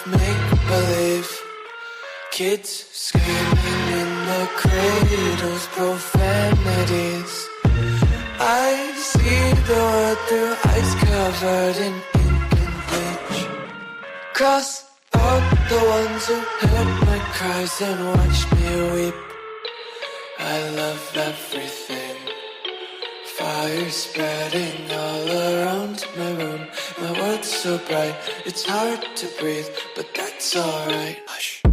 of make-believe. Kids screaming in the cradles, profanities. I see the world through eyes covered in ink and bleach. Cross out the ones who heard my cries and watched me weep. I love everything. Fire spreading all around my room. My world's so bright, it's hard to breathe, but that's alright. Hush.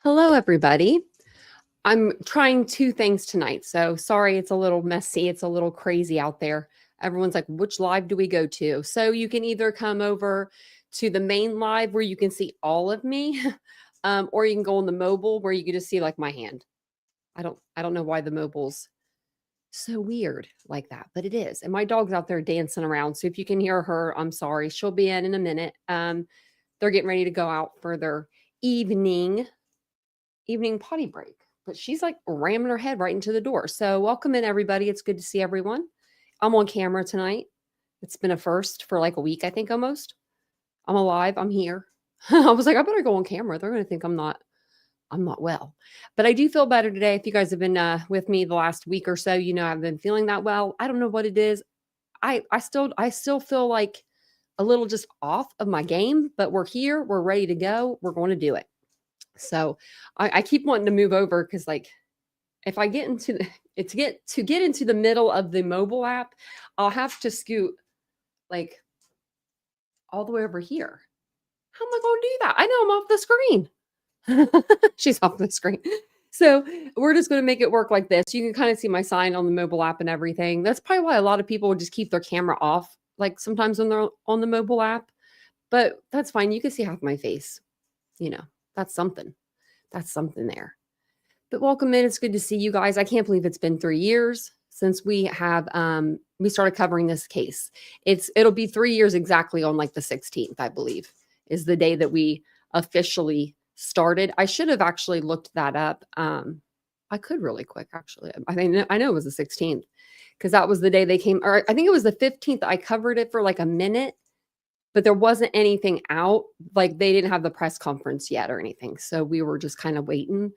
Hello, everybody. I'm trying two things tonight, so sorry it's a little messy. It's a little crazy out there. Everyone's like, which live do we go to? So you can either come over to the main live where you can see all of me, or you can go on the mobile where you can just see like my hand. I don't know why the mobile's so weird like that, but it is. And my dog's out there dancing around. So if you can hear her, I'm sorry. She'll be in a minute. They're getting ready to go out for their evening potty break, but she's like ramming her head right into the door. So welcome in, everybody. It's good to see everyone. I'm on camera tonight. It's been a first for like a week, I think, almost. I'm alive. I'm here. I was like, I better go on camera. They're going to think I'm not well, but I do feel better today. If you guys have been with me the last week or so, you know, I've been feeling that well. I don't know what it is. I still feel like a little just off of my game, but we're here. We're ready to go. We're going to do it. So I keep wanting to move over because, like, if I get into to get into the middle of the mobile app, I'll have to scoot like all the way over here. How am I going to do that? I know I'm off the screen. She's off the screen. So we're just going to make it work like this. You can kind of see my sign on the mobile app and everything. That's probably why a lot of people would just keep their camera off, like sometimes when they're on the mobile app. But that's fine. You can see half my face. You know, that's something. That's something there. But welcome in. It's good to see you guys. I can't believe it's been 3 years since we have we started covering this case. It'll be 3 years exactly on like the 16th, I believe, is the day that we officially started. I should have actually looked that up. I could really quick, actually. I know it was the 16th because that was the day they came, or I think it was the 15th. I covered it for like a minute, but there wasn't anything out. Like they didn't have the press conference yet or anything. So we were just kind of waiting.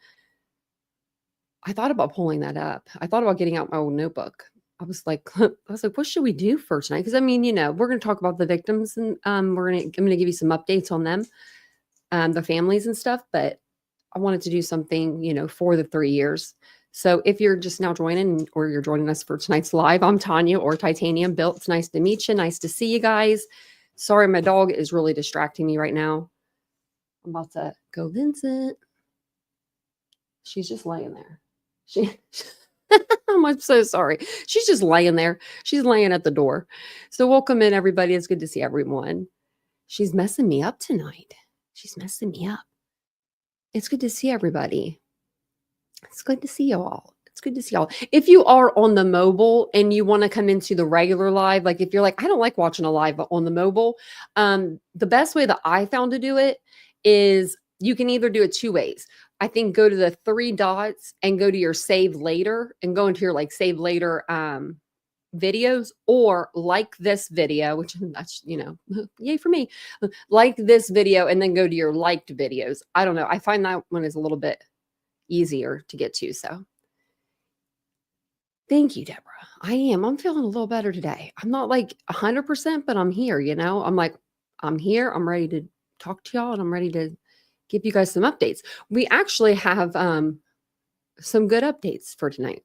I thought about pulling that up. I thought about getting out my old notebook. I was like, what should we do for tonight? Because I mean, you know, we're going to talk about the victims and I'm going to give you some updates on them, the families and stuff. But I wanted to do something, you know, for the 3 years. So if you're just now joining or you're joining us for tonight's live, I'm Tanya or Titanium Built. It's nice to meet you. Nice to see you guys. Sorry, my dog is really distracting me right now. I'm about to go, Vincent. She's just laying there. I'm so sorry. She's just laying there. She's laying at the door. So welcome in, everybody. It's good to see everyone. She's messing me up tonight. She's messing me up. It's good to see everybody. It's good to see you all. It's good to see y'all. If you are on the mobile and you want to come into the regular live, like if you're like, I don't like watching a live on the mobile, the best way that I found to do it is you can either do it two ways. I think go to the three dots and go to your save later and go into your like save later videos, or like this video, which that's, you know, yay for me, like this video and then go to your liked videos. I don't know. I find that one is a little bit easier to get to. So thank you, Deborah. I'm feeling a little better today. I'm not like 100%, but I'm here, you know, I'm like, I'm here. I'm ready to talk to y'all and I'm ready to give you guys some updates. We actually have some good updates for tonight.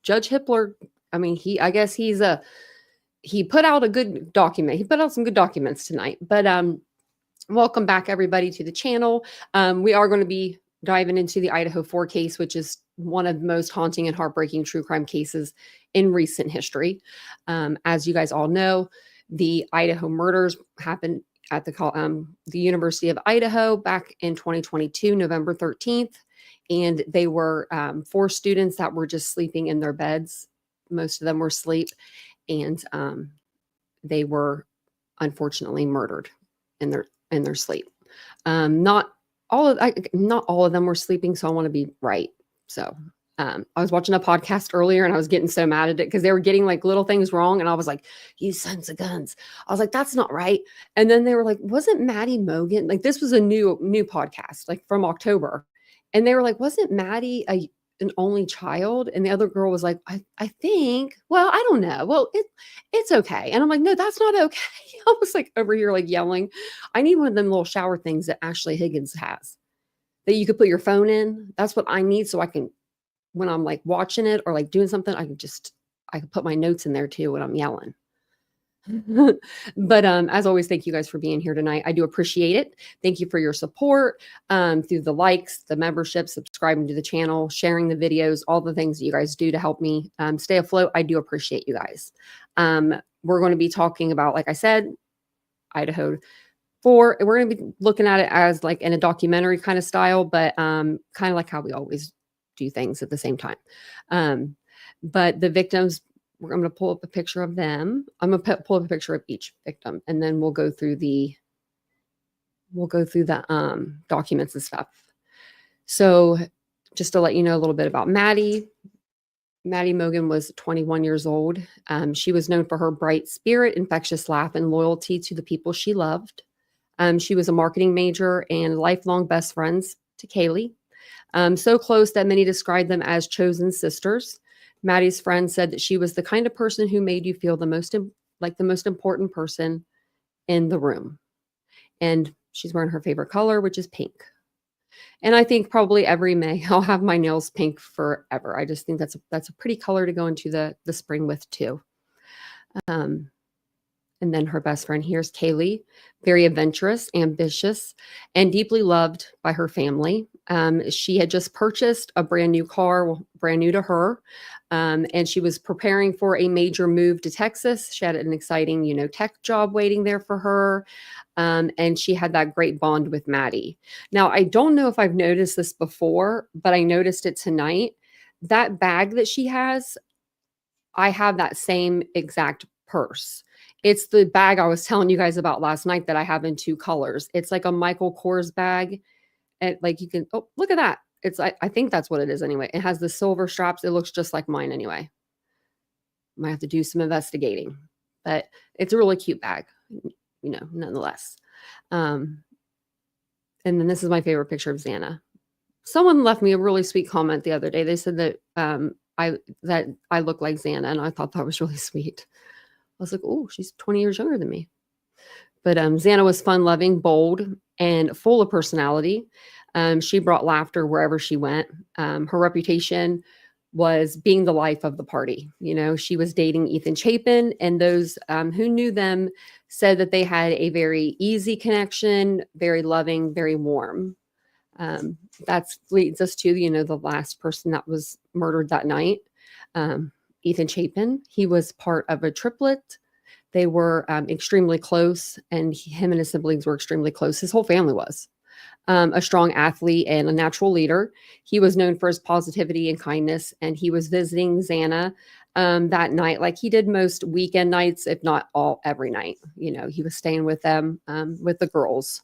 Judge Hippler, I mean, he put out a good document. He put out some good documents tonight, but welcome back everybody to the channel. We are going to be diving into the Idaho 4 case, which is one of the most haunting and heartbreaking true crime cases in recent history. As you guys all know, the Idaho murders happened at the University of Idaho back in 2022, November 13th. And they were 4 students that were just sleeping in their beds. Most of them were asleep. And they were unfortunately murdered in their sleep. Not all of them were sleeping, so I want to be right. So I was watching a podcast earlier and I was getting so mad at it because they were getting like little things wrong. And I was like, you sons of guns. I was like, that's not right. And then they were like, wasn't Maddie Mogan? Like this was a new podcast, like from October. And they were like, wasn't Maddie an only child? And the other girl was like, I think, well, I don't know. Well, it's okay. And I'm like, no, that's not okay. I was like over here, like yelling. I need one of them little shower things that Ashley Higgins has that you could put your phone in. That's what I need. So I can, when I'm like watching it or like doing something, I can put my notes in there too when I'm yelling. But as always, thank you guys for being here tonight. I do appreciate it. Thank you for your support through the likes, the membership, subscribing to the channel, sharing the videos, all the things that you guys do to help me stay afloat. I do appreciate you guys. We're going to be talking about, like I said, Idaho 4. We're going to be looking at it as like in a documentary kind of style, but kind of like how we always do things at the same time. But the victims, I'm going to pull up a picture of them. I'm going to pull up a picture of each victim, and then we'll go through the documents and stuff. So just to let you know a little bit about Maddie. Maddie Mogan was 21 years old. She was known for her bright spirit, infectious laugh, and loyalty to the people she loved. She was a marketing major and lifelong best friends to Kaylee. So close that many described them as chosen sisters. Maddie's friend said that she was the kind of person who made you feel the most important person in the room. And she's wearing her favorite color, which is pink. And I think probably every May I'll have my nails pink forever. I just think that's a pretty color to go into the spring with too. And then her best friend here's Kaylee, very adventurous, ambitious, and deeply loved by her family. She had just purchased a brand new car, brand new to her, and she was preparing for a major move to Texas. She had an exciting, tech job waiting there for her, and she had that great bond with Maddie. Now, I don't know if I've noticed this before, but I noticed it tonight. That bag that she has, I have that same exact purse. It's the bag I was telling you guys about last night that I have in 2 colors. It's like a Michael Kors bag. And like you can, oh, look at that. I think that's what it is anyway. It has the silver straps. It looks just like mine anyway. Might have to do some investigating, but it's a really cute bag, nonetheless. And then this is my favorite picture of Xana. Someone left me a really sweet comment the other day. They said that I look like Xana, and I thought that was really sweet. I was like, oh, she's 20 years younger than me. But Xana was fun-loving, bold, and full of personality. She brought laughter wherever she went. Her reputation was being the life of the party. She was dating Ethan Chapin, and those who knew them said that they had a very easy connection, very loving, very warm. That leads us to, the last person that was murdered that night. Ethan Chapin. He was part of a triplet. They were extremely close, and him and his siblings were extremely close. His whole family was. A strong athlete and a natural leader. He was known for his positivity and kindness, and he was visiting Xana that night like he did most weekend nights, if not every night. He was staying with them, with the girls.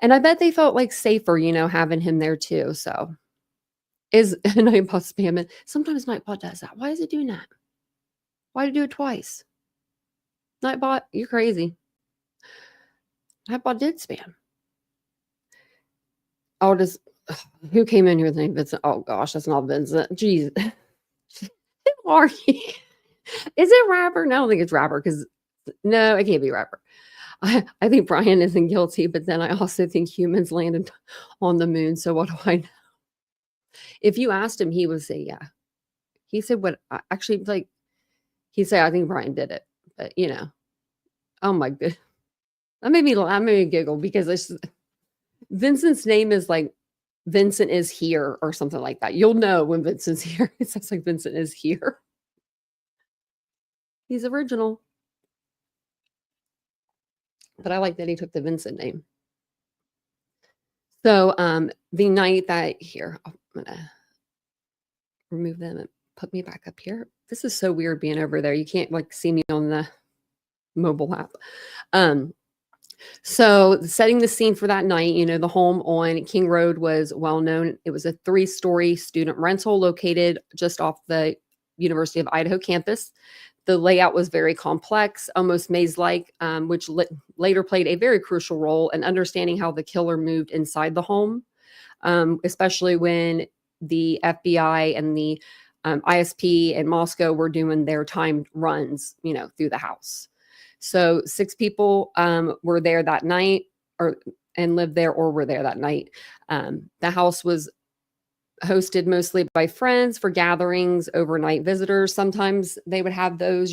And I bet they felt like safer, having him there too. So is Nightbot spamming? Sometimes Nightbot does that. Why is it doing that? Why did it do it twice? Nightbot, you're crazy. Nightbot did spam. Oh, who came in here with the name Vincent? Oh gosh, that's not Vincent. Jeez. Who are you? Is it Rapper? No, I don't think it's Rapper because no, it can't be Rapper. I think Brian isn't guilty, but then I also think humans landed on the moon. So what do I know? If you asked him, he would say, yeah. He said what actually like he said, I think Brian did it. But oh my god. That made me giggle because Vincent's name is like Vincent is here or something like that. You'll know when Vincent's here. It sounds like Vincent is here. He's original. but I like that he took the Vincent name. So the night that here, I'm gonna remove them and put me back up here. This is so weird being over there. You can't like see me on the mobile app. So setting the scene for that night, the home on King Road was well known. It was a 3-story student rental located just off the University of Idaho campus. The layout was very complex, almost maze-like, which later played a very crucial role in understanding how the killer moved inside the home, especially when the FBI and the ISP in Moscow were doing their timed runs, through the house. So 6 people were there that night and lived there or were there that night. The house was hosted mostly by friends for gatherings, overnight visitors. Sometimes they would have those,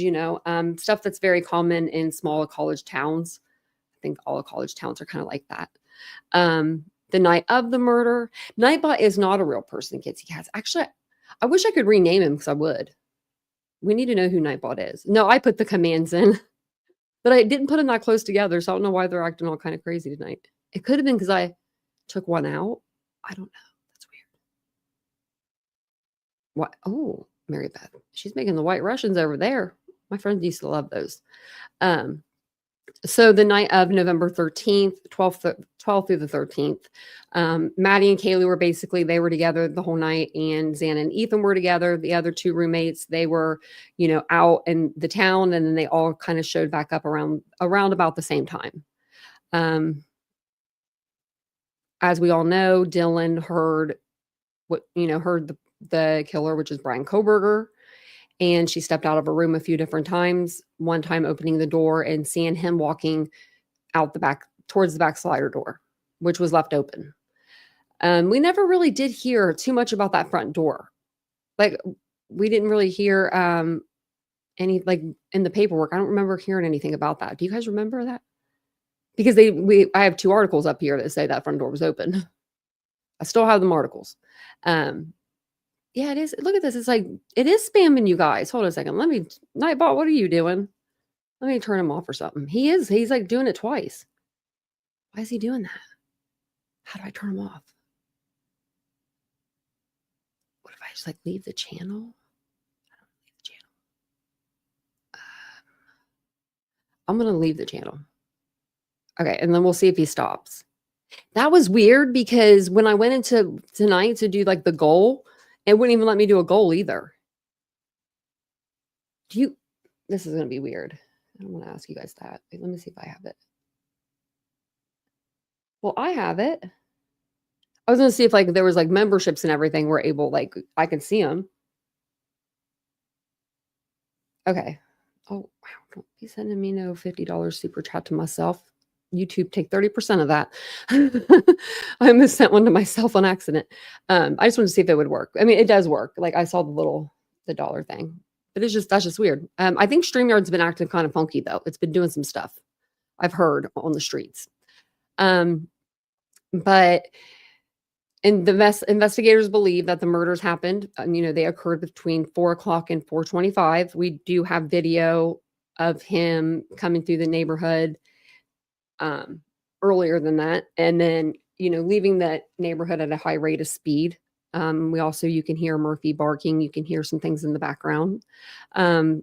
stuff that's very common in smaller college towns. I think all college towns are kind of like that. The night of the murder, Nightbot is not a real person, kids and cats. Actually, I wish I could rename him because I would. We need to know who Nightbot is. No, I put the commands in, but I didn't put them that close together, so I don't know why they're acting all kind of crazy tonight. It could have been because I took one out. I don't know. That's weird. What? Oh, Mary Beth. She's making the White Russians over there. My friends used to love those. So the night of November 13th, 12th through the 13th, Maddie and Kaylee they were together the whole night, and Xana and Ethan were together. The other 2 roommates, they were, out in the town, and then they all kind of showed back up around about the same time. As we all know, Dylan heard the killer, which is Brian Koberger. And she stepped out of her room a few different times, one time opening the door and seeing him walking out the back towards the back slider door, which was left open. We never really did hear too much about that front door. Like, we didn't really hear any, like, in the paperwork. I don't remember hearing anything about that. Do you guys remember that? Because I have 2 articles up here that say that front door was open. I still have them articles. Yeah, it is. Look at this. It's like, it is spamming you guys. Hold on a second. Nightbot, what are you doing? Let me turn him off or something. He's like doing it twice. Why is he doing that? How do I turn him off? What if I just like leave the channel? I don't leave the channel. I'm going to leave the channel. Okay. And then we'll see if he stops. That was weird because when I went into tonight to do like the goal, it wouldn't even let me do a goal either. This is going to be weird. I don't want to ask you guys that. Wait, let me see if I have it. Well, I have it. I was going to see if like there was like memberships and everything were able, like I can see them. Okay. Oh, wow. Don't be sending me no $50 super chat to myself. YouTube, take 30% of that. I almost sent one to myself on accident. I just wanted to see if it would work. I mean, it does work. Like I saw the dollar thing, but that's just weird. I think StreamYard's been acting kind of funky though. It's been doing some stuff I've heard on the streets. But the investigators believe that the murders happened. They occurred between 4:00 and 4:25. We do have video of him coming through the neighborhood earlier than that, and then leaving that neighborhood at a high rate of speed. You can hear Murphy barking. You can hear some things in the background. The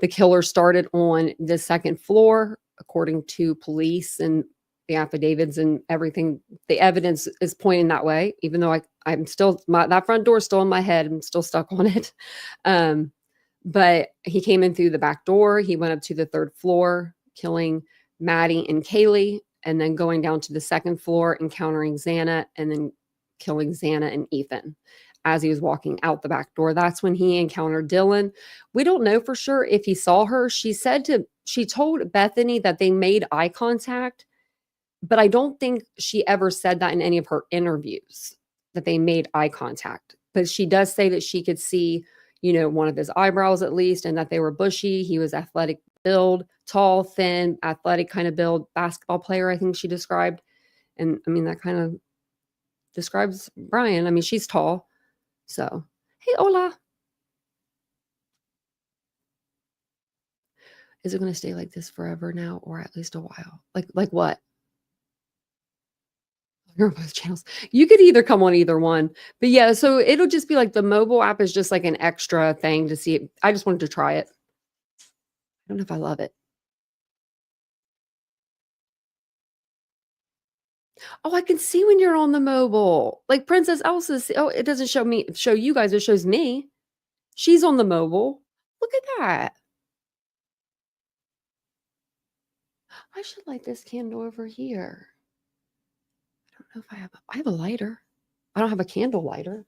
killer started on the 2nd floor, according to police and the affidavits and everything. The evidence is pointing that way, even though I'm still, that front door is still in my head. I'm still stuck on it. But he came in through the back door. He went up to the 3rd floor, killing Maddie and Kaylee, and then going down to the 2nd floor, encountering Xana, and then killing Xana and Ethan as he was walking out the back door. That's when he encountered Dylan. We don't know for sure if he saw her. She told Bethany that they made eye contact, but I don't think she ever said that in any of her interviews, that they made eye contact. But she does say that she could see, one of his eyebrows at least, and that they were bushy. He was athletic build, tall, thin, athletic kind of build, basketball player, I think she described. And I mean, that kind of describes Brian. I mean, she's tall. So, hey, hola. Is it going to stay like this forever now, or at least a while? Like what? You're on both channels. You could either come on either one. But yeah, so it'll just be like the mobile app is just like an extra thing to see it. I just wanted to try it. I don't know if I love it. Oh, I can see when you're on the mobile. Like Princess Elsa. Oh, it doesn't show you guys. It shows me. She's on the mobile. Look at that. I should light this candle over here. I don't know if I have a lighter. I don't have a candle lighter.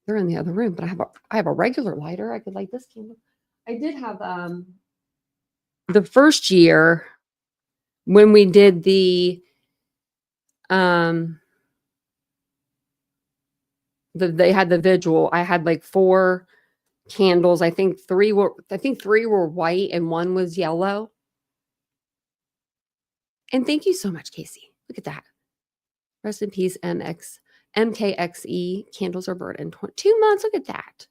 They're in the other room, but I have a regular lighter. I could light this candle. I did have the first year when we did they had the vigil. I had like 4 candles. I think 3 were white and 1 was yellow. And thank you so much, Casey. Look at that. Rest in peace, MKXE. Candles are burnt in 2 months. Look at that.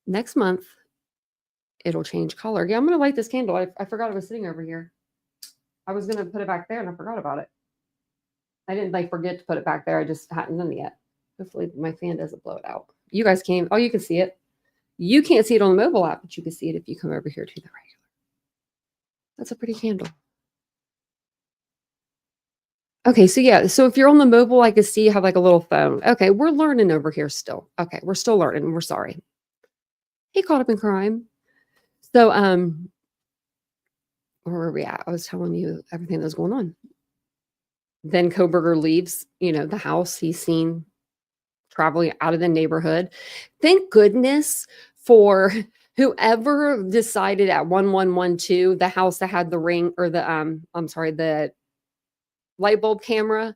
Next month, it'll change color. Yeah, I'm going to light this candle. I forgot it was sitting over here. I was going to put it back there and I forgot about it. I didn't forget to put it back there. I just hadn't done it yet. Hopefully my fan doesn't blow it out. You guys came. Oh, you can see it. You can't see it on the mobile app, but you can see it if you come over here to the regular. That's a pretty candle. Okay, so yeah, so if you're on the mobile, I can see you have like a little phone. Okay, we're learning over here still. Okay, we're still learning. We're sorry. Hey, caught up in crime. So, where were we at? I was telling you everything that was going on. Then Koberger leaves, the house. He's seen traveling out of the neighborhood. Thank goodness for whoever decided at 1112, the house that had the ring or the light bulb camera,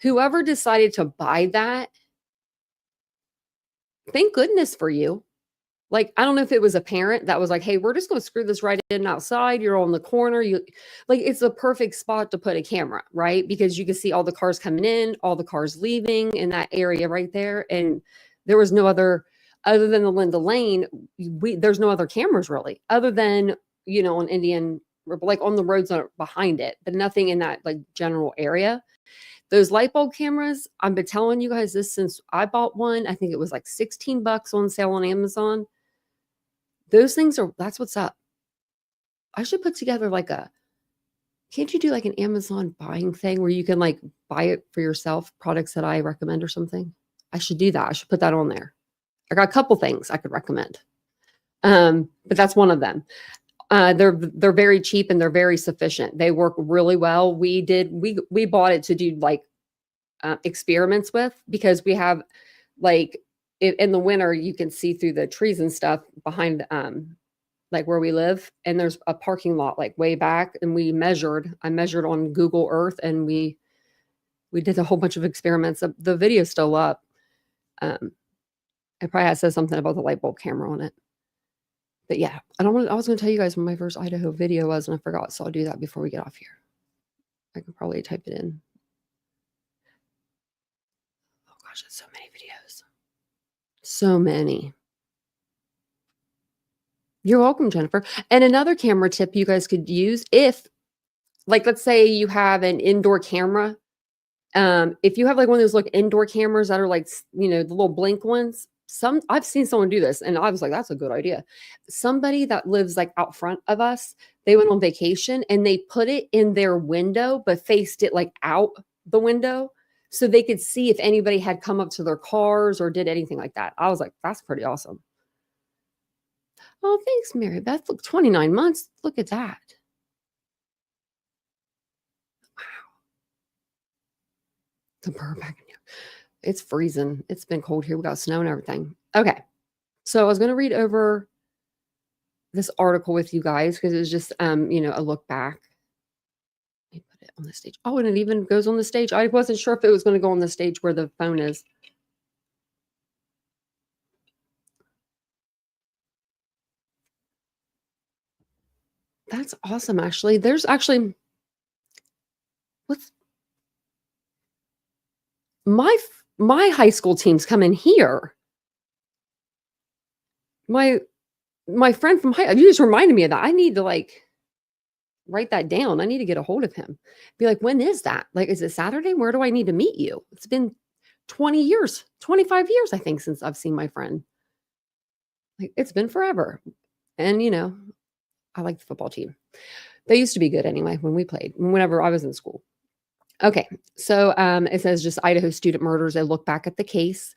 whoever decided to buy that, thank goodness for you. Like, I don't know if it was a parent that was like, hey, we're just going to screw this right in outside. You're on the corner. It's the perfect spot to put a camera, right? Because you can see all the cars coming in, all the cars leaving in that area right there. And there was no other than the Linda Lane. There's no other cameras really, other than, on Indian, like on the roads behind it, but nothing in that like general area. Those light bulb cameras, I've been telling you guys this since I bought one. I think it was like $16 on sale on Amazon. Those things that's what's up. I should put together can't you do like an Amazon buying thing where you can like buy it for yourself, products that I recommend or something? I should do that. I should put that on there. I got a couple things I could recommend. But that's one of them. They're very cheap and they're very sufficient. They work really well. We bought it to do like experiments with, because we have in the winter you can see through the trees and stuff behind like where we live, and there's a parking lot like way back, and I measured on Google Earth, and we did a whole bunch of experiments. The video's still up. It probably says something about the light bulb camera on it. But yeah, I was going to tell you guys when my first Idaho video was, and I forgot, so I'll do that before we get off here. I can probably type it in. Oh gosh, that's so many videos. So many. You're welcome, Jennifer. And another camera tip you guys could use if, let's say you have an indoor camera. If you have like one of those indoor cameras that are like, the little blink ones, I've seen someone do this and I was like, that's a good idea. Somebody that lives like out front of us, they went on vacation and they put it in their window, but faced it like out the window so they could see if anybody had come up to their cars or did anything like that. I was like, that's pretty awesome. Oh, thanks, Mary Beth. Look, 29 months. Look at that. Wow. The burr back in here. It's freezing. It's been cold here. We got snow and everything. Okay. So I was going to read over this article with you guys because it was just, a look back. Let me put it on the stage. Oh, and it even goes on the stage. I wasn't sure if it was going to go on the stage where the phone is. That's awesome, Ashley. There's actually, my high school teams come in here. My my friend from you just reminded me of that. I need to like write that down. I need to get a hold of him. Be like, when is that? Like, is it Saturday? Where do I need to meet you? It's been 20 years, 25 years, I think, since I've seen my friend. Like, it's been forever. And, I like the football team. They used to be good anyway when we played, whenever I was in school. Okay. So it says just Idaho student murders. I look back at the case.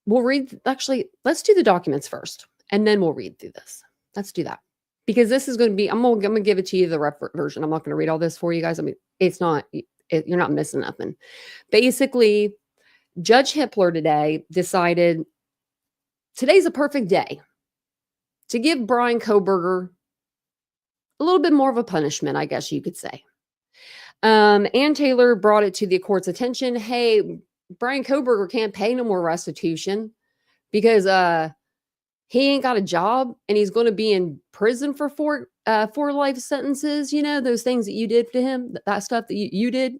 We'll read, actually, let's do the documents first, and then we'll read through this. Let's do that. Because this is going to be, I'm going to give it to you, the rep version. I'm not going to read all this for you guys. I mean, it's not, you're not missing nothing. Basically, Judge Hippler today decided today's a perfect day to give Brian Kohberger a little bit more of a punishment, I guess you could say. Ann Taylor brought it to the court's attention. Hey, Brian Kohberger can't pay no more restitution because he ain't got a job and he's going to be in prison for four life sentences. You know, those things that you did to him, that stuff that you did,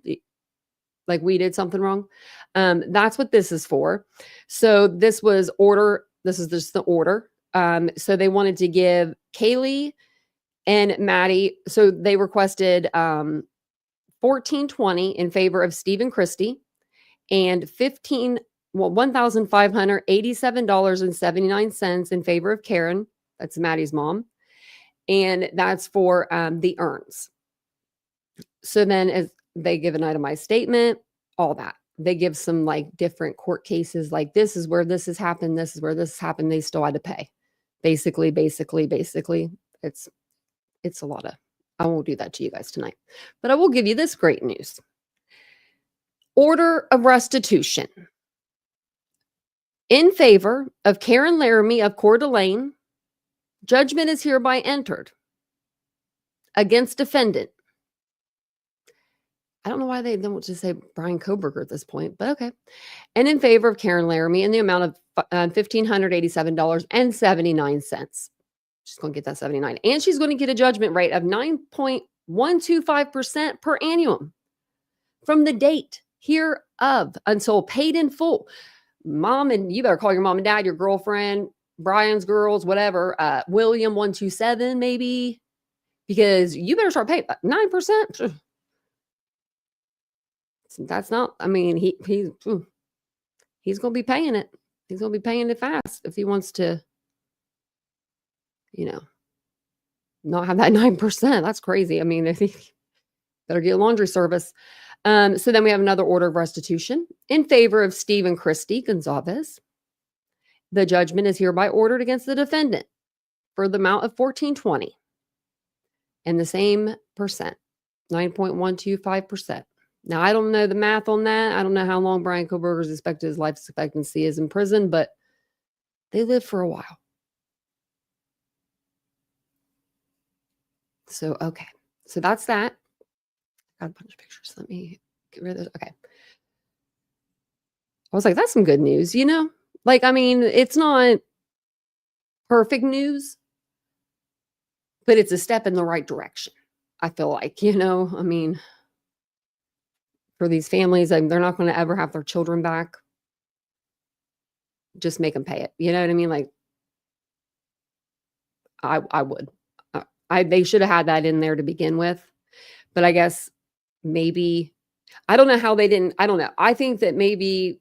like we did something wrong. That's what this is for. So this was order. This is just the order. So they wanted to give Kaylee and Maddie. So they requested $1,420 in favor of Stephen Christie and $1,587.79 in favor of Karen. That's Maddie's mom. And that's for the earns. So then as they give an itemized statement, all that. They give some like different court cases, like this is where this has happened. This is where this has happened. They still had to pay. Basically, it's a lot of, I won't do that to you guys tonight, but I will give you this great news. Order of restitution. In favor of Karen Laramie of Coeur d'Alene, judgment is hereby entered. Against defendant. I don't know why they don't just say Brian Kohberger at this point, but okay. And in favor of Karen Laramie in the amount of $1,587.79. She's going to get that 79. And she's going to get a judgment rate of 9.125% per annum from the date hereof until paid in full. Mom, and you better call your mom and dad, your girlfriend, Brian's girls, whatever, William 127 maybe, because you better start paying 9%. That's not, I mean, he's going to be paying it. He's going to be paying it fast if he wants to, not have that 9%. That's crazy. I mean, I think better get a laundry service. So then we have another order of restitution in favor of Stephen Christie Gonzalez. The judgment is hereby ordered against the defendant for the amount of $1,420 and the same percent, 9.125%. Now, I don't know the math on that. I don't know how long Brian Kohberger's expected his life expectancy is in prison, but they live for a while. So, okay. So that's that. Got a bunch of pictures. Let me get rid of this. Okay. I was like, that's some good news, Like, I mean, it's not perfect news, but it's a step in the right direction. I feel like, I mean, for these families, they're not going to ever have their children back. Just make them pay it. You know what I mean? Like, I would. They should have had that in there to begin with. But I guess maybe, I don't know how they didn't. I don't know. I think that maybe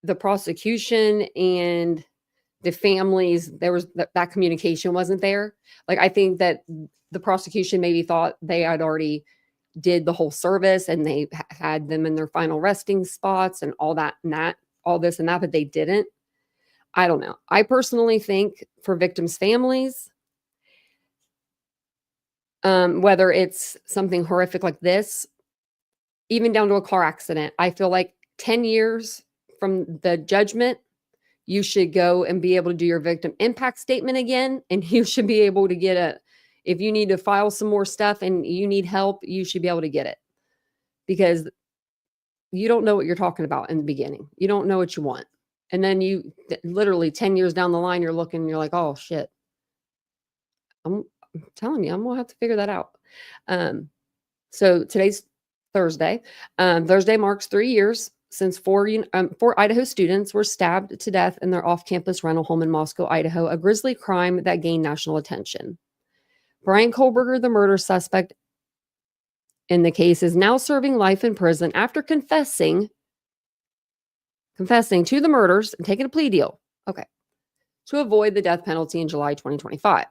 the prosecution and the families, there was that communication wasn't there. Like, I think that the prosecution maybe thought they had already did the whole service and they had them in their final resting spots and all that and that, all this and that, but they didn't. I don't know. I personally think for victims' families, whether it's something horrific like this, even down to a car accident, I feel like 10 years from the judgment, you should go and be able to do your victim impact statement again. And you should be able to get if you need to file some more stuff and you need help, you should be able to get it, because you don't know what you're talking about in the beginning. You don't know what you want. And then you literally 10 years down the line, you're looking and you're like, oh shit. I'm telling you, I'm going to have to figure that out. So today's Thursday. Thursday marks 3 years since four Idaho students were stabbed to death in their off-campus rental home in Moscow, Idaho, a grisly crime that gained national attention. Brian Kohlberger, the murder suspect in the case, is now serving life in prison after confessing to the murders and taking a plea deal. Okay. To avoid the death penalty in July 2025.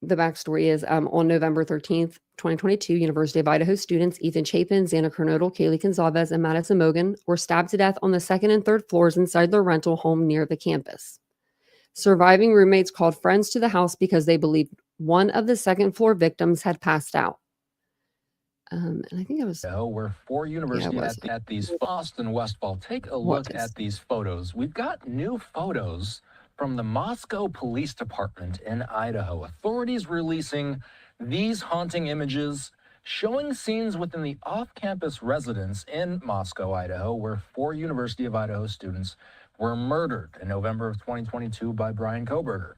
The backstory is on November 13th, 2022, University of Idaho students Ethan Chapin, Xana Kernodle, Kaylee Gonzalez, and Madison Mogan were stabbed to death on the second and third floors inside their rental home near the campus. Surviving roommates called friends to the house because they believed one of the second floor victims had passed out. And I think it was... Where four universities at these Austin Westfall. Take a look at these photos. We've got new photos from the Moscow Police Department in Idaho. Authorities releasing these haunting images showing scenes within the off-campus residence in Moscow, Idaho, where four University of Idaho students were murdered in November of 2022 by Brian Kohlberger.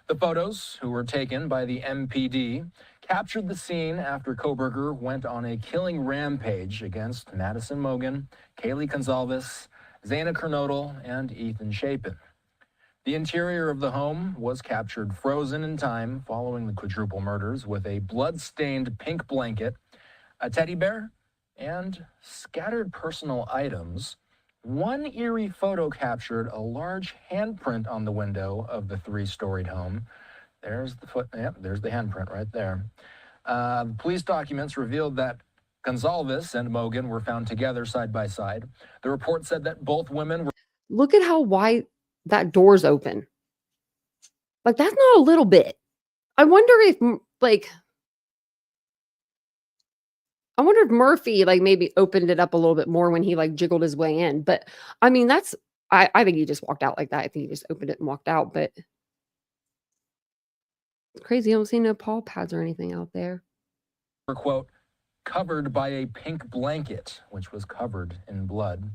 The photos, who were taken by the MPD, captured the scene after Kohlberger went on a killing rampage against Madison Mogan, Kaylee Gonzalez, Xana Kernodle, and Ethan Chapin. The interior of the home was captured frozen in time following the quadruple murders with a blood-stained pink blanket, a teddy bear, and scattered personal items. One eerie photo captured a large handprint on the window of the three-storied home. There's the there's the handprint right there. The police documents revealed that Gonzalez and Mogan were found together side by side. The report said that both women were... Look at how wide that door's open. Like, that's not a little bit. I wonder if Murphy maybe opened it up a little bit more when he jiggled his way in. But I mean, that's I think he just walked out like that. I think he just opened it and walked out. But it's crazy. I don't see no paw pads or anything out there. Quote, covered by a pink blanket, which was covered in blood.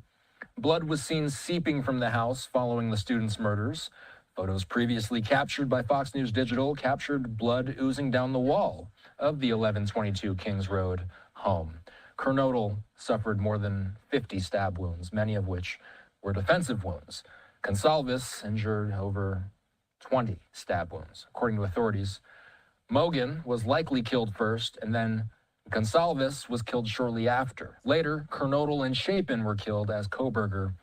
Blood was seen seeping from the house following the students' murders. Photos previously captured by Fox News Digital captured blood oozing down the wall of the 1122 Kings Road home. Kernodle suffered more than 50 stab wounds, many of which were defensive wounds. Gonzalez injured over 20 stab wounds. According to authorities, Mogan was likely killed first, and then Gonzalez was killed shortly after. Later, Kernodle and Chapin were killed as Kohlberger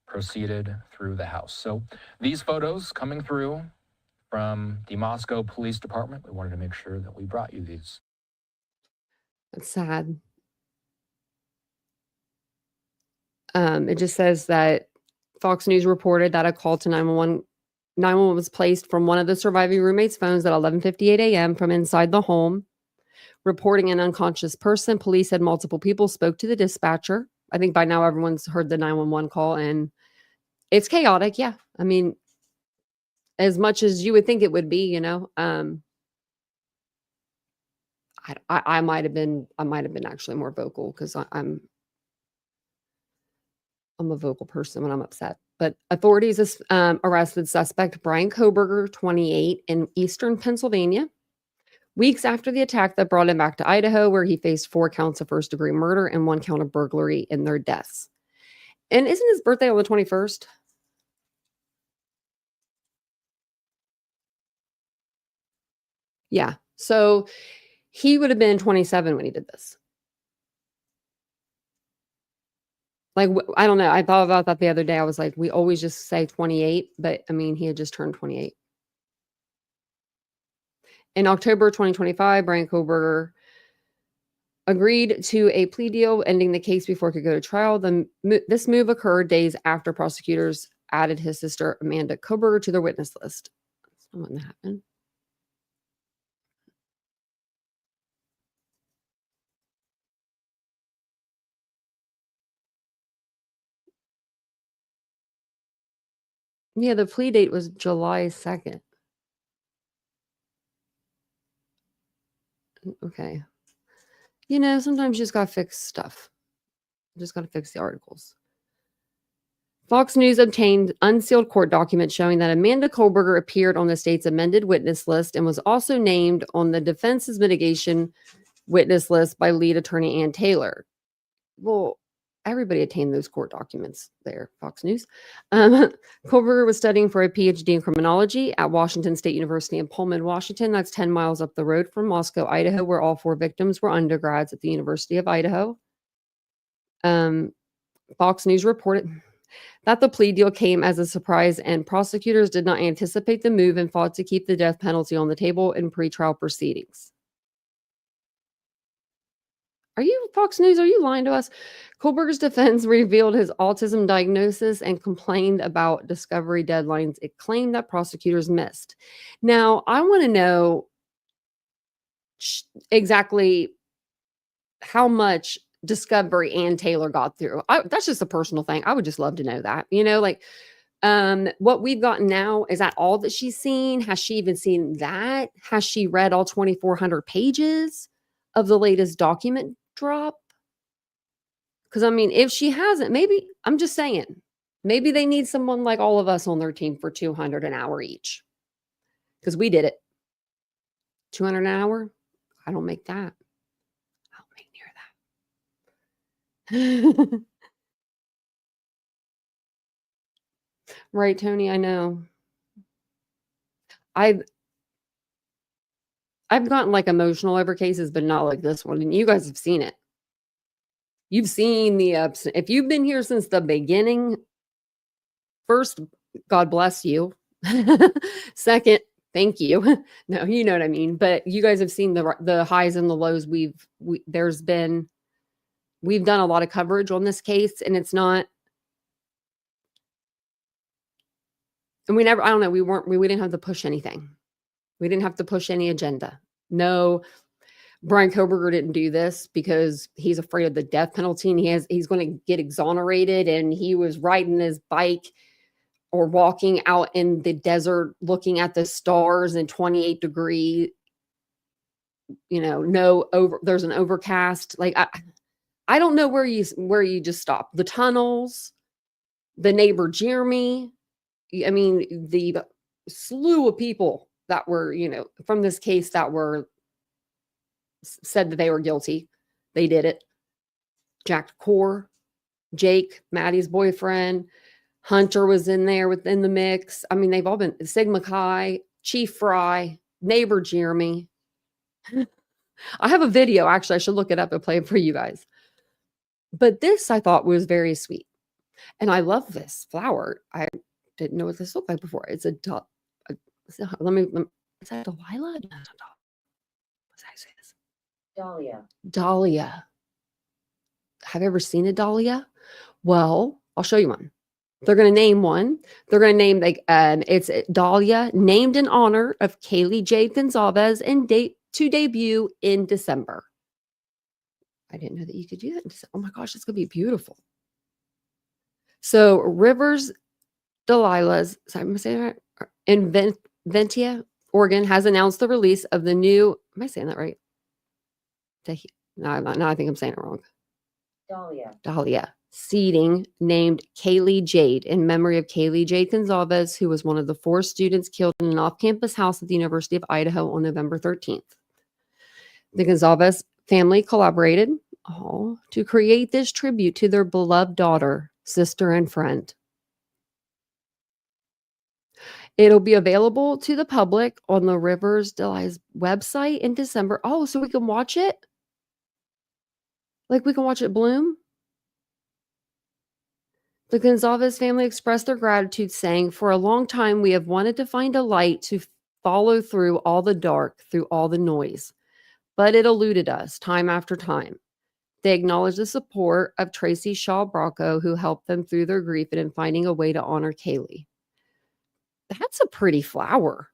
proceeded through the house. So these photos coming through from the Moscow Police Department, we wanted to make sure that we brought you these. That's sad. It just says that Fox News reported that a call to 911 was placed from one of the surviving roommates' phones at 11:58 a.m. from inside the home, reporting an unconscious person. Police said multiple people spoke to the dispatcher. I think by now everyone's heard the 911 call, and it's chaotic. Yeah. I mean, as much as you would think it would be, I might have been actually more vocal because I'm a vocal person when I'm upset. But authorities arrested suspect Brian Kohlberger, 28, in eastern Pennsylvania, weeks after the attack that brought him back to Idaho, where he faced 4 counts of first-degree murder and 1 count of burglary in their deaths. And isn't his birthday on the 21st? Yeah. So he would have been 27 when he did this. I don't know. I thought about that the other day. I was like, we always just say 28, but I mean, he had just turned 28. In October 2025, Brian Kohlberger agreed to a plea deal, ending the case before it could go to trial. This move occurred days after prosecutors added his sister, Amanda Kohlberger, to their witness list. That's not what happened. Yeah, the plea date was July 2nd. Okay. Sometimes you just got to fix stuff. You just got to fix the articles. Fox News obtained unsealed court documents showing that Amanda Kohlberger appeared on the state's amended witness list and was also named on the defense's mitigation witness list by lead attorney Ann Taylor. Well, everybody obtained those court documents there, Fox News. Kohlberger was studying for a PhD in criminology at Washington State University in Pullman, Washington. That's 10 miles up the road from Moscow, Idaho, where all 4 victims were undergrads at the University of Idaho. Fox News reported that the plea deal came as a surprise, and prosecutors did not anticipate the move and fought to keep the death penalty on the table in pretrial proceedings. Are you, Fox News, are you lying to us? Kohlberger's defense revealed his autism diagnosis and complained about discovery deadlines it claimed that prosecutors missed. Now, I want to know exactly how much discovery Ann Taylor got through. That's just a personal thing. I would just love to know that. You know, like what we've gotten now, is that all that she's seen? Has she even seen that? Has she read all 2,400 pages of the latest document drop? Because I mean, if she hasn't, maybe, I'm just saying, maybe they need someone like all of us on their team for $200 an hour each. Because we did it. $200 an hour? I don't make that. I don't make near that. Right, Tony, I know. I've gotten like emotional over cases, but not like this one. And you guys have seen it. You've seen the ups. If you've been here since the beginning, first, God bless you. Second, thank you. No, you know what I mean. But you guys have seen the highs and the lows. We've done a lot of coverage on this case, and it's not. And we never, I don't know, we didn't have to push anything. We didn't have to push any agenda. No, Brian Kohlberger didn't do this because he's afraid of the death penalty and he's going to get exonerated. And he was riding his bike or walking out in the desert looking at the stars in 28 degree, there's an overcast. Like, I don't know where you just stop. The tunnels, the neighbor Jeremy. I mean, the slew of people that were, from this case that were said that they were guilty. They did it. Jack Core, Jake, Maddie's boyfriend, Hunter was in there within the mix. I mean, they've all been Sigma Chi, Chief Fry, neighbor Jeremy. I have a video. Actually, I should look it up and play it for you guys. But this I thought was very sweet. And I love this flower. I didn't know what this looked like before. It's a is that Delilah? No, what's that say this? Dahlia. Have you ever seen a dahlia? Well, I'll show you one. They're going to name one. They're going to name it's Dahlia, named in honor of Kaylee Jade Gonzalez, and to debut in December. I didn't know that you could do that. Oh my gosh, it's going to be beautiful. So Rivers Delilah's, sorry, I'm saying that right, in Ventia, Oregon, has announced the release of the new, am I saying that right? No, I'm not. No, I think I'm saying it wrong. Dahlia seating named Kaylee Jade in memory of Kaylee Jade Gonzalez, who was one of the 4 students killed in an off-campus house at the University of Idaho on November 13th. The Gonzalez family collaborated to create this tribute to their beloved daughter, sister, and friend. It'll be available to the public on the Rivers Delilah's website in December. Oh, so we can watch it? Like we can watch it bloom? The Gonzalez family expressed their gratitude, saying, "For a long time, we have wanted to find a light to follow through all the dark, through all the noise, but it eluded us time after time." They acknowledged the support of Tracy Shaw Bracco, who helped them through their grief and in finding a way to honor Kaylee. That's a pretty flower.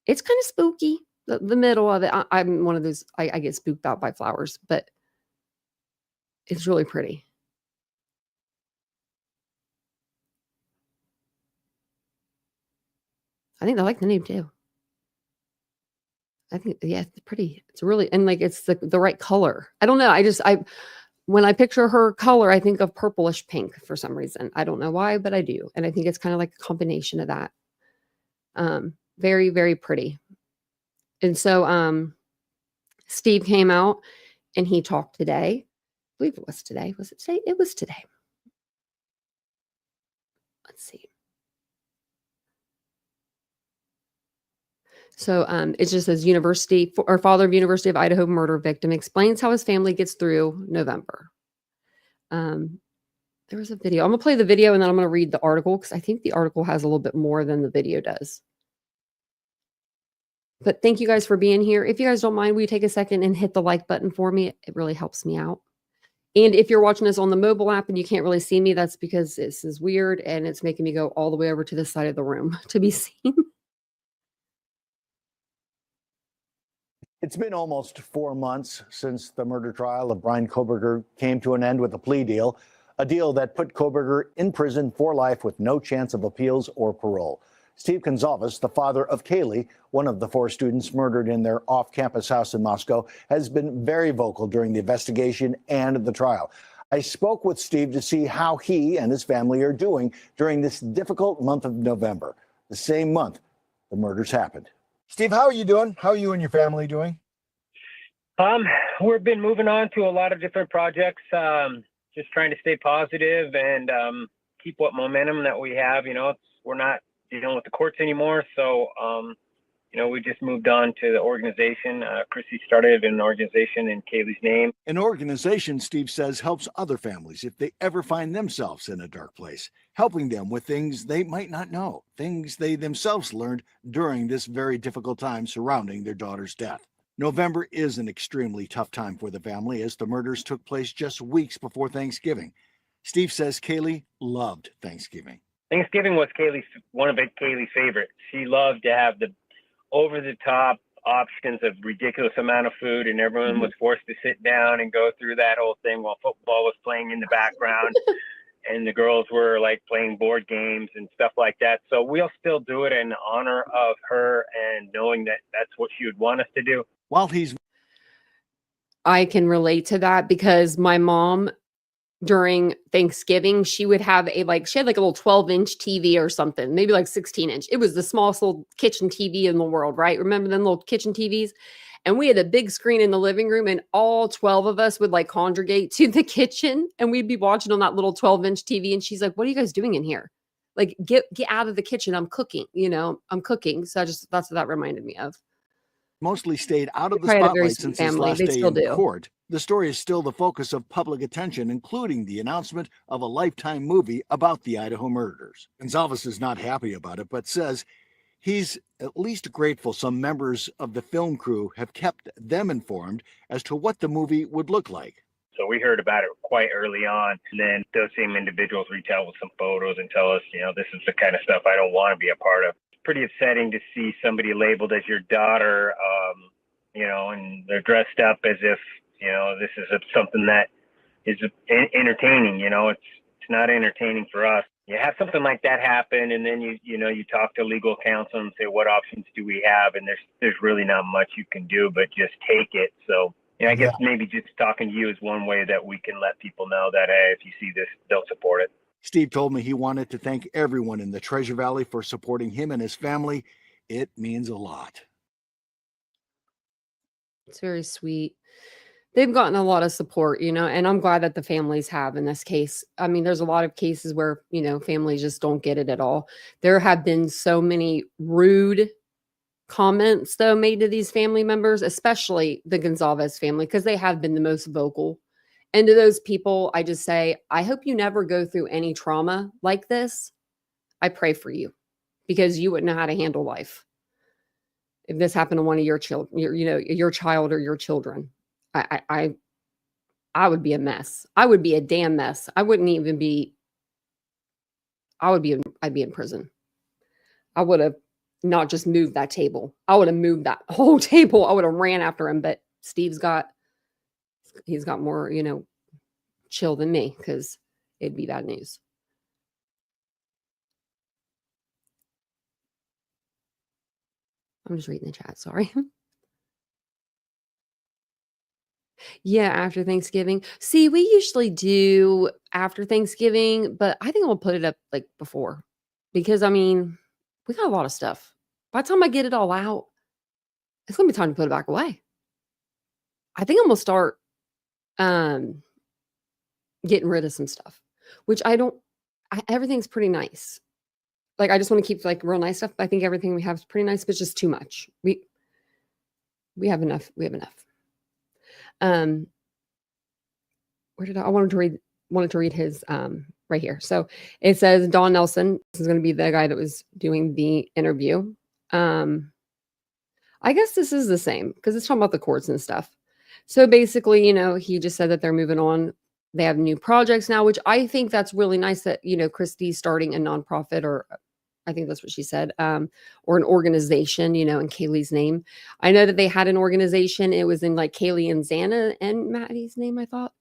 It's kind of spooky, the middle of it. I'm one of those, I get spooked out by flowers, but it's really pretty. I think I like the name too. I think, yeah, it's pretty. It's really, and like it's the right color. I don't know. When I picture her color, I think of purplish pink for some reason. I don't know why, but I do. And I think it's kind of like a combination of that. Very, very pretty. And so Steve came out and he talked today. I believe it was today. Was it today? It was today. Let's see. So it just says father of University of Idaho murder victim explains how his family gets through November. There was a video. I'm going to play the video and then I'm going to read the article because I think the article has a little bit more than the video does. But thank you guys for being here. If you guys don't mind, will you take a second and hit the like button for me? It really helps me out. And if you're watching this on the mobile app and you can't really see me, that's because this is weird and it's making me go all the way over to this side of the room to be seen. It's been almost 4 months since the murder trial of Brian Koberger came to an end with a plea deal, a deal that put Koberger in prison for life with no chance of appeals or parole. Steve Gonzalez, the father of Kaylee, one of the 4 students murdered in their off-campus house in Moscow, has been very vocal during the investigation and the trial. I spoke with Steve to see how he and his family are doing during this difficult month of November, the same month the murders happened. Steve, how are you doing? How are you and your family doing? We've been moving on to a lot of different projects, just trying to stay positive and keep what momentum that we have. You know, we're not dealing with the courts anymore, so you know, we just moved on to the organization. Chrissy started an organization in Kaylee's name. An organization, Steve says, helps other families if they ever find themselves in a dark place, helping them with things they might not know, things they themselves learned during this very difficult time surrounding their daughter's death. November is an extremely tough time for the family as the murders took place just weeks before Thanksgiving. Steve says Kaylee loved Thanksgiving. Thanksgiving was one of Kaylee's favorites. She loved to have the over-the-top options of ridiculous amount of food, and everyone was forced to sit down and go through that whole thing while football was playing in the background and the girls were like playing board games and stuff like that. So we'll still do it in honor of her and knowing that that's what she would want us to do. I can relate to that because my mom during Thanksgiving, she would have she had like a little 12-inch TV or something, maybe like 16-inch. It was the smallest little kitchen TV in the world, right? Remember them little kitchen TVs? And we had a big screen in the living room and all 12 of us would like congregate to the kitchen and we'd be watching on that little 12-inch TV. And she's like, what are you guys doing in here? Like, get out of the kitchen. I'm cooking, I'm cooking. So that's what that reminded me of. Mostly stayed out of the spotlight since his last day in court. The story is still the focus of public attention, including the announcement of a Lifetime movie about the Idaho murders. Gonzalez is not happy about it, but says he's at least grateful some members of the film crew have kept them informed as to what the movie would look like. So we heard about it quite early on. And then those same individuals reach out with some photos and tell us, this is the kind of stuff I don't want to be a part of. Pretty upsetting to see somebody labeled as your daughter, and they're dressed up as if, this is something that is entertaining. It's not entertaining for us. You have something like that happen, and then you talk to legal counsel and say, what options do we have? And there's really not much you can do, but just take it. So I guess maybe just talking to you is one way that we can let people know that, hey, if you see this, they'll support it. Steve told me he wanted to thank everyone in the Treasure Valley for supporting him and his family. It means a lot. It's very sweet. They've gotten a lot of support, and I'm glad that the families have in this case. I mean, there's a lot of cases where, families just don't get it at all. There have been so many rude comments, though, made to these family members, especially the Gonzalez family, because they have been the most vocal. And to those people, I just say, I hope you never go through any trauma like this. I pray for you because you wouldn't know how to handle life. If this happened to one of your children, your child or your children, I would be a mess. I would be a damn mess. I'd be in prison. I would have not just moved that table. I would have moved that whole table. I would have ran after him, but he's got more, chill than me because it'd be bad news. I'm just reading the chat. Sorry. Yeah, after Thanksgiving. See, we usually do after Thanksgiving, but I think I'll put it up like before because we got a lot of stuff. By the time I get it all out, it's going to be time to put it back away. I think I'm gonna start getting rid of some stuff, which everything's pretty nice. Like, I just want to keep like real nice stuff. I think everything we have is pretty nice, but it's just too much. We have enough. We have enough. Where did I wanted to read his right here. So it says Don Nelson. This is going to be the guy that was doing the interview. I guess this is the same because it's talking about the courts and stuff. So basically, he just said that they're moving on. They have new projects now, which I think that's really nice that, Christy's starting a nonprofit, or I think that's what she said, or an organization, in Kaylee's name. I know that they had an organization. It was in like Kaylee and Xana and Maddie's name, I thought.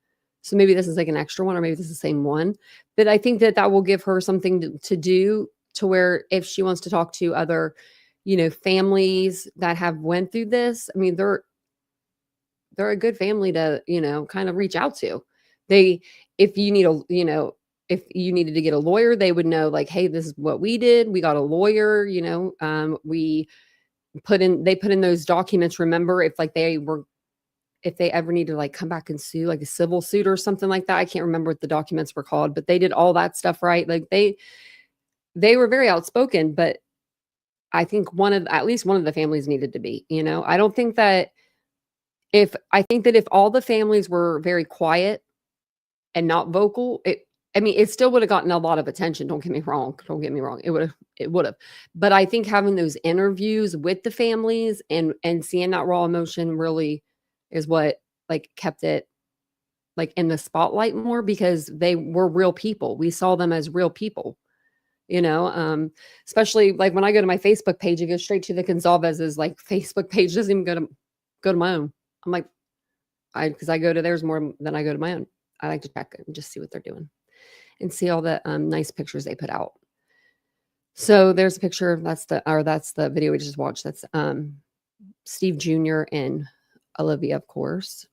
So maybe this is like an extra one, or maybe this is the same one. But I think that will give her something to do, to where if she wants to talk to other, families that have went through this, I mean, they're a good family to, kind of reach out to. If you if you needed to get a lawyer, they would know like, hey, this is what we did. We got a lawyer, they put in those documents. Remember, if they ever need to like come back and sue, like a civil suit or something like that. I can't remember what the documents were called, but they did all that stuff, right? Like they were very outspoken, but I think at least one of the families needed to be, I think that if all the families were very quiet and not vocal, it still would have gotten a lot of attention. Don't get me wrong. It would have. But I think having those interviews with the families and seeing that raw emotion really is what like kept it like in the spotlight more, because they were real people. We saw them as real people, especially like when I go to my Facebook page, it goes straight to the Gonzalez's like Facebook page. It doesn't even go to my own. I'm like, because I go to theirs more than I go to my own. I like to check and just see what they're doing and see all the nice pictures they put out. So there's a picture. That's the video we just watched. That's Steve Jr. and Olivia, of course,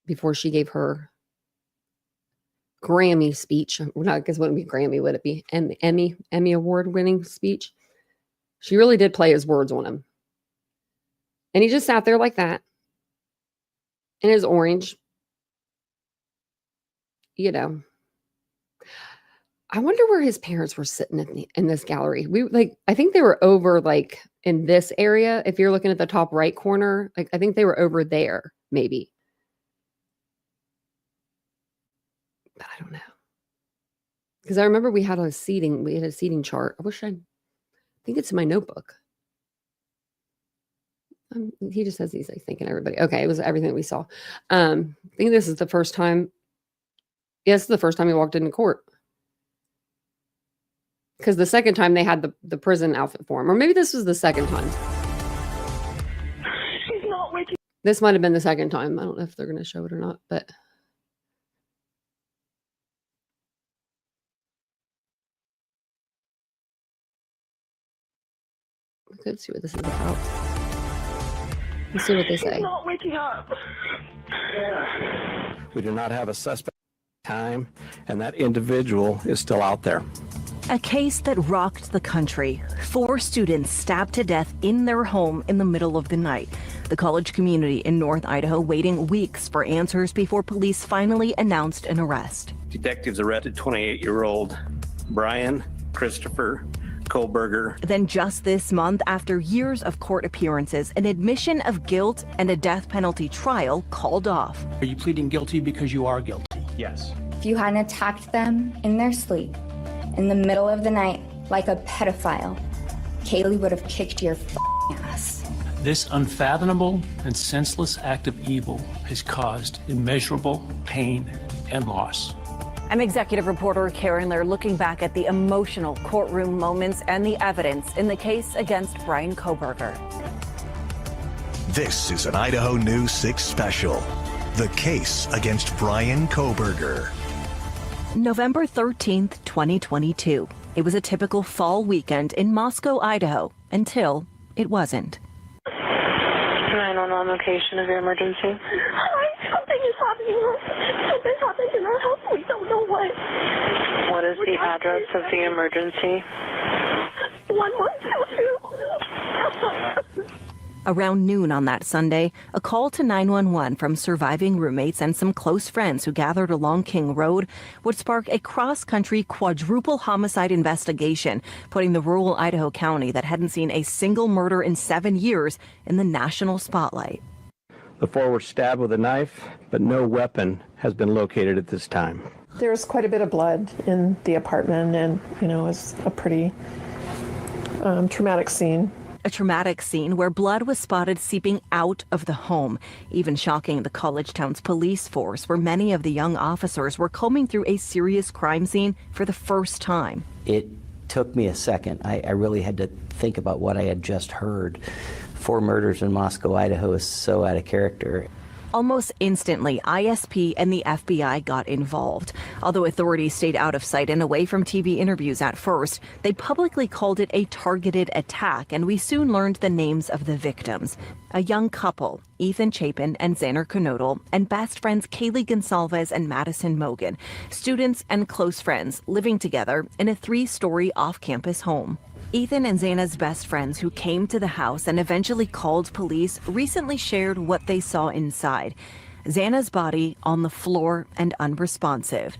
before she gave her Grammy speech. Not because it wouldn't be Grammy, would it be? Emmy award winning speech. She really did play his words on him. And he just sat there like that in his orange. I wonder where his parents were sitting in this gallery. I think they were over like in this area. If you're looking at the top right corner, like I think they were over there, maybe. But I don't know. Because I remember we had a seating chart. I think it's in my notebook. He just says he's like thanking everybody. Okay, it was everything that we saw. I think this is the first time. Yes, the first time he walked into court. Because the second time they had the prison outfit for him. Or maybe this was the second time. She's not waking. This might have been the second time. I don't know if they're going to show it or not, but. We could see what this is about. Let's see what they say. She's not waking up. We do not have a suspect time, and that individual is still out there. A case that rocked the country. 4 students stabbed to death in their home in the middle of the night. The college community in North Idaho waiting weeks for answers before police finally announced an arrest. Detectives arrested 28-year-old Brian Christopher Kohlberger. Then just this month, after years of court appearances, an admission of guilt and a death penalty trial called off. Are you pleading guilty because you are guilty? Yes. If you hadn't attacked them in their sleep, in the middle of the night, like a pedophile, Kaylee would have kicked your ass. This unfathomable and senseless act of evil has caused immeasurable pain and loss. I'm executive reporter Karen Lair looking back at the emotional courtroom moments and the evidence in the case against Brian Kohlberger. This is an Idaho News 6 special. The case against Brian Kohlberger. November 13th, 2022. It was a typical fall weekend in Moscow, Idaho, until it wasn't. 911 location of your emergency. Something is happening. Something's happening in our house. We don't know what. What is the address of the emergency? 1122. Around noon on that Sunday, a call to 911 from surviving roommates and some close friends who gathered along King Road would spark a cross-country quadruple homicide investigation, putting the rural Idaho county that hadn't seen a single murder in 7 years in the national spotlight. The four were stabbed with a knife, but no weapon has been located at this time. There's quite a bit of blood in the apartment, and, it's a pretty traumatic scene. A traumatic scene where blood was spotted seeping out of the home, even shocking the college town's police force, where many of the young officers were combing through a serious crime scene for the first time. It took me a second. I really had to think about what I had just heard. 4 murders in Moscow, Idaho is so out of character. Almost instantly, ISP and the FBI got involved. Although authorities stayed out of sight and away from TV interviews at first, they publicly called it a targeted attack, and we soon learned the names of the victims. A young couple, Ethan Chapin and Xander Knodel, and best friends Kaylee Gonsalves and Madison Mogan, students and close friends living together in a 3-story off-campus home. Ethan and Xana's best friends who came to the house and eventually called police recently shared what they saw inside. Xana's body on the floor and unresponsive.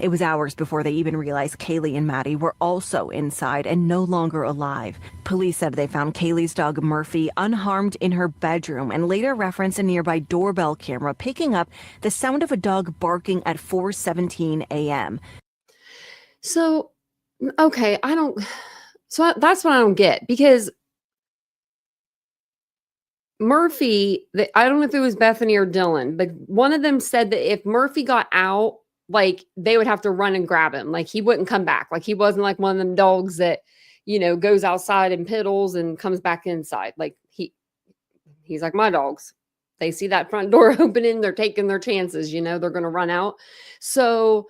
It was hours before they even realized Kaylee and Maddie were also inside and no longer alive. Police said they found Kaylee's dog Murphy unharmed in her bedroom and later referenced a nearby doorbell camera picking up the sound of a dog barking at 4:17 a.m. So, okay, So that's what I don't get, because Murphy, I don't know if it was Bethany or Dylan, but one of them said that if Murphy got out, like they would have to run and grab him. Like he wouldn't come back. Like he wasn't like one of them dogs that, goes outside and piddles and comes back inside. Like he's like my dogs. They see that front door opening, they're taking their chances, they're going to run out. So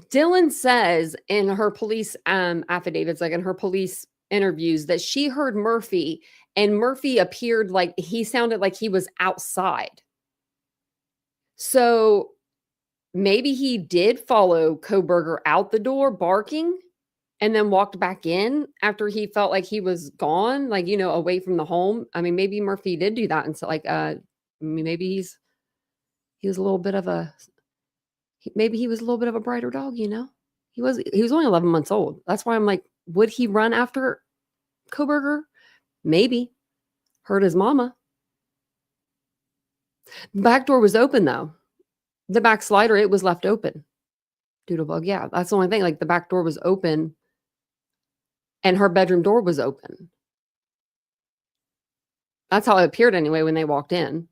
Dylan says in her police affidavits, like in her police interviews, that she heard Murphy, and Murphy appeared like he sounded like he was outside. So maybe he did follow Kohberger out the door barking and then walked back in after he felt like he was gone, like, away from the home. I mean, maybe Murphy did do that. And so maybe he was a little bit of a brighter dog, He was only 11 months old. That's why I'm like, would he run after Kohberger? Maybe. Heard his mama. The back door was open, though. The back slider, it was left open. Doodlebug, yeah. That's the only thing. Like, the back door was open, and her bedroom door was open. That's how it appeared anyway when they walked in.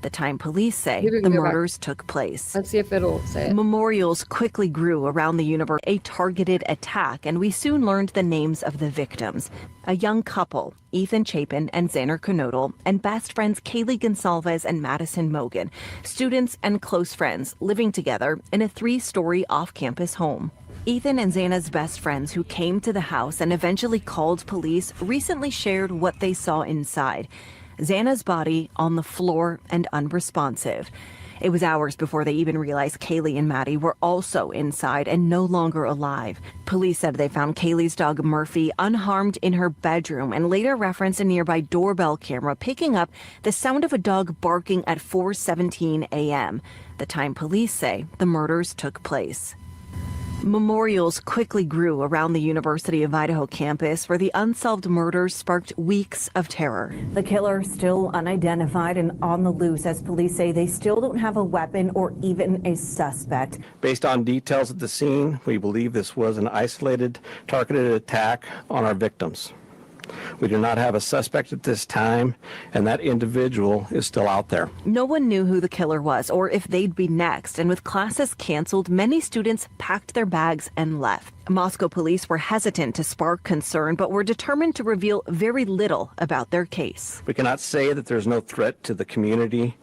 The time police say the murders took place. Let's see if it'll say it. Memorials quickly grew around the universe, a targeted attack, and we soon learned the names of the victims. A young couple, Ethan Chapin and Xander Knodel, and best friends Kaylee Gonsalves and Madison Mogan, students and close friends living together in a 3-story off-campus home. Ethan and Xana's best friends who came to the house and eventually called police recently shared what they saw inside. Xana's body on the floor and unresponsive. It was hours before they even realized Kaylee and Maddie were also inside and no longer alive. Police said they found Kaylee's dog Murphy unharmed in her bedroom and later referenced a nearby doorbell camera picking up the sound of a dog barking at 4:17 a.m. The time police say the murders took place. Memorials quickly grew around the University of Idaho campus, where the unsolved murders sparked weeks of terror. The killer still unidentified and on the loose, as police say they still don't have a weapon or even a suspect. Based on details at the scene, we believe this was an isolated, targeted attack on our victims. We do not have a suspect at this time, and that individual is still out there. No one knew who the killer was or if they'd be next, and with classes canceled, many students packed their bags and left. Moscow police were hesitant to spark concern, but were determined to reveal very little about their case. We cannot say that there's no threat to the community.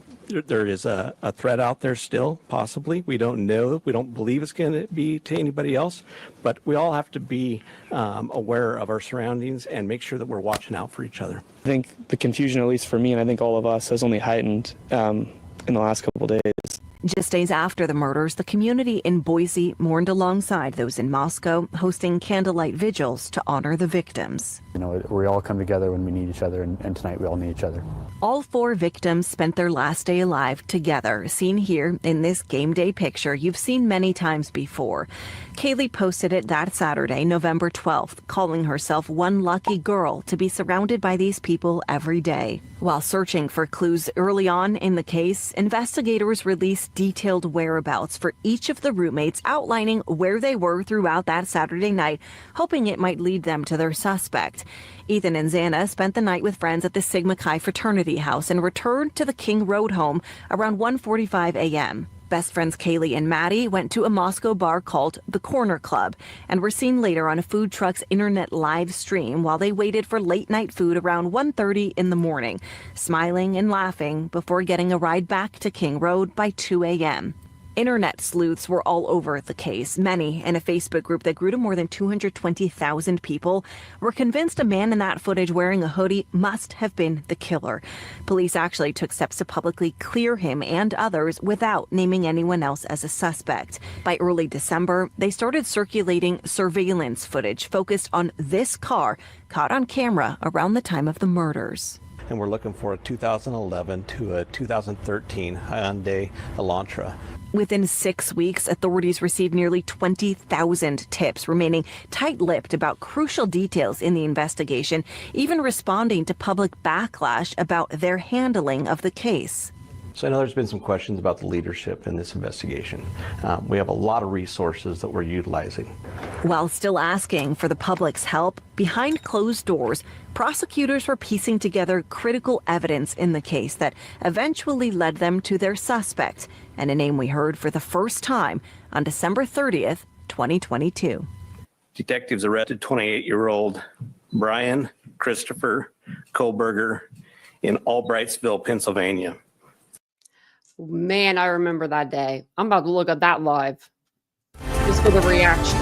There is a threat out there still, possibly. We don't know. We don't believe it's going to be to anybody else. But we all have to be aware of our surroundings and make sure that we're watching out for each other. I think the confusion, at least for me, and I think all of us, has only heightened in the last couple of days. Just days after the murders, the community in Boise mourned alongside those in Moscow, hosting candlelight vigils to honor the victims. You know, we all come together when we need each other, and tonight we all need each other. All 4 victims spent their last day alive together, seen here in this game day picture you've seen many times before. Kaylee posted it that Saturday, November 12th, calling herself one lucky girl to be surrounded by these people every day. While searching for clues early on in the case, investigators released detailed whereabouts for each of the roommates, outlining where they were throughout that Saturday night, hoping it might lead them to their suspect. Ethan and Xana spent the night with friends at the Sigma Chi fraternity house and returned to the King Road home around 1:45 a.m. Best friends Kaylee and Maddie went to a Moscow bar called the Corner Club and were seen later on a food truck's internet live stream while they waited for late night food around 1:30 in the morning, smiling and laughing before getting a ride back to King Road by 2 a.m. Internet sleuths were all over the case. Many, in a Facebook group that grew to more than 220,000 people, were convinced a man in that footage wearing a hoodie must have been the killer. Police actually took steps to publicly clear him and others without naming anyone else as a suspect. By early December, they started circulating surveillance footage focused on this car caught on camera around the time of the murders. And we're looking for a 2011 to a 2013 Hyundai Elantra. Within 6 weeks, authorities received nearly 20,000 tips, remaining tight-lipped about crucial details in the investigation, even responding to public backlash about their handling of the case. So I know there's been some questions about the leadership in this investigation. We have a lot of resources that we're utilizing. While still asking for the public's help, behind closed doors, prosecutors were piecing together critical evidence in the case that eventually led them to their suspect, and a name we heard for the first time on December 30th, 2022. Detectives arrested 28-year-old Brian Christopher Kohlberger in Albrightsville, Pennsylvania. Man, I remember that day. I'm about to look at that live just for the reaction.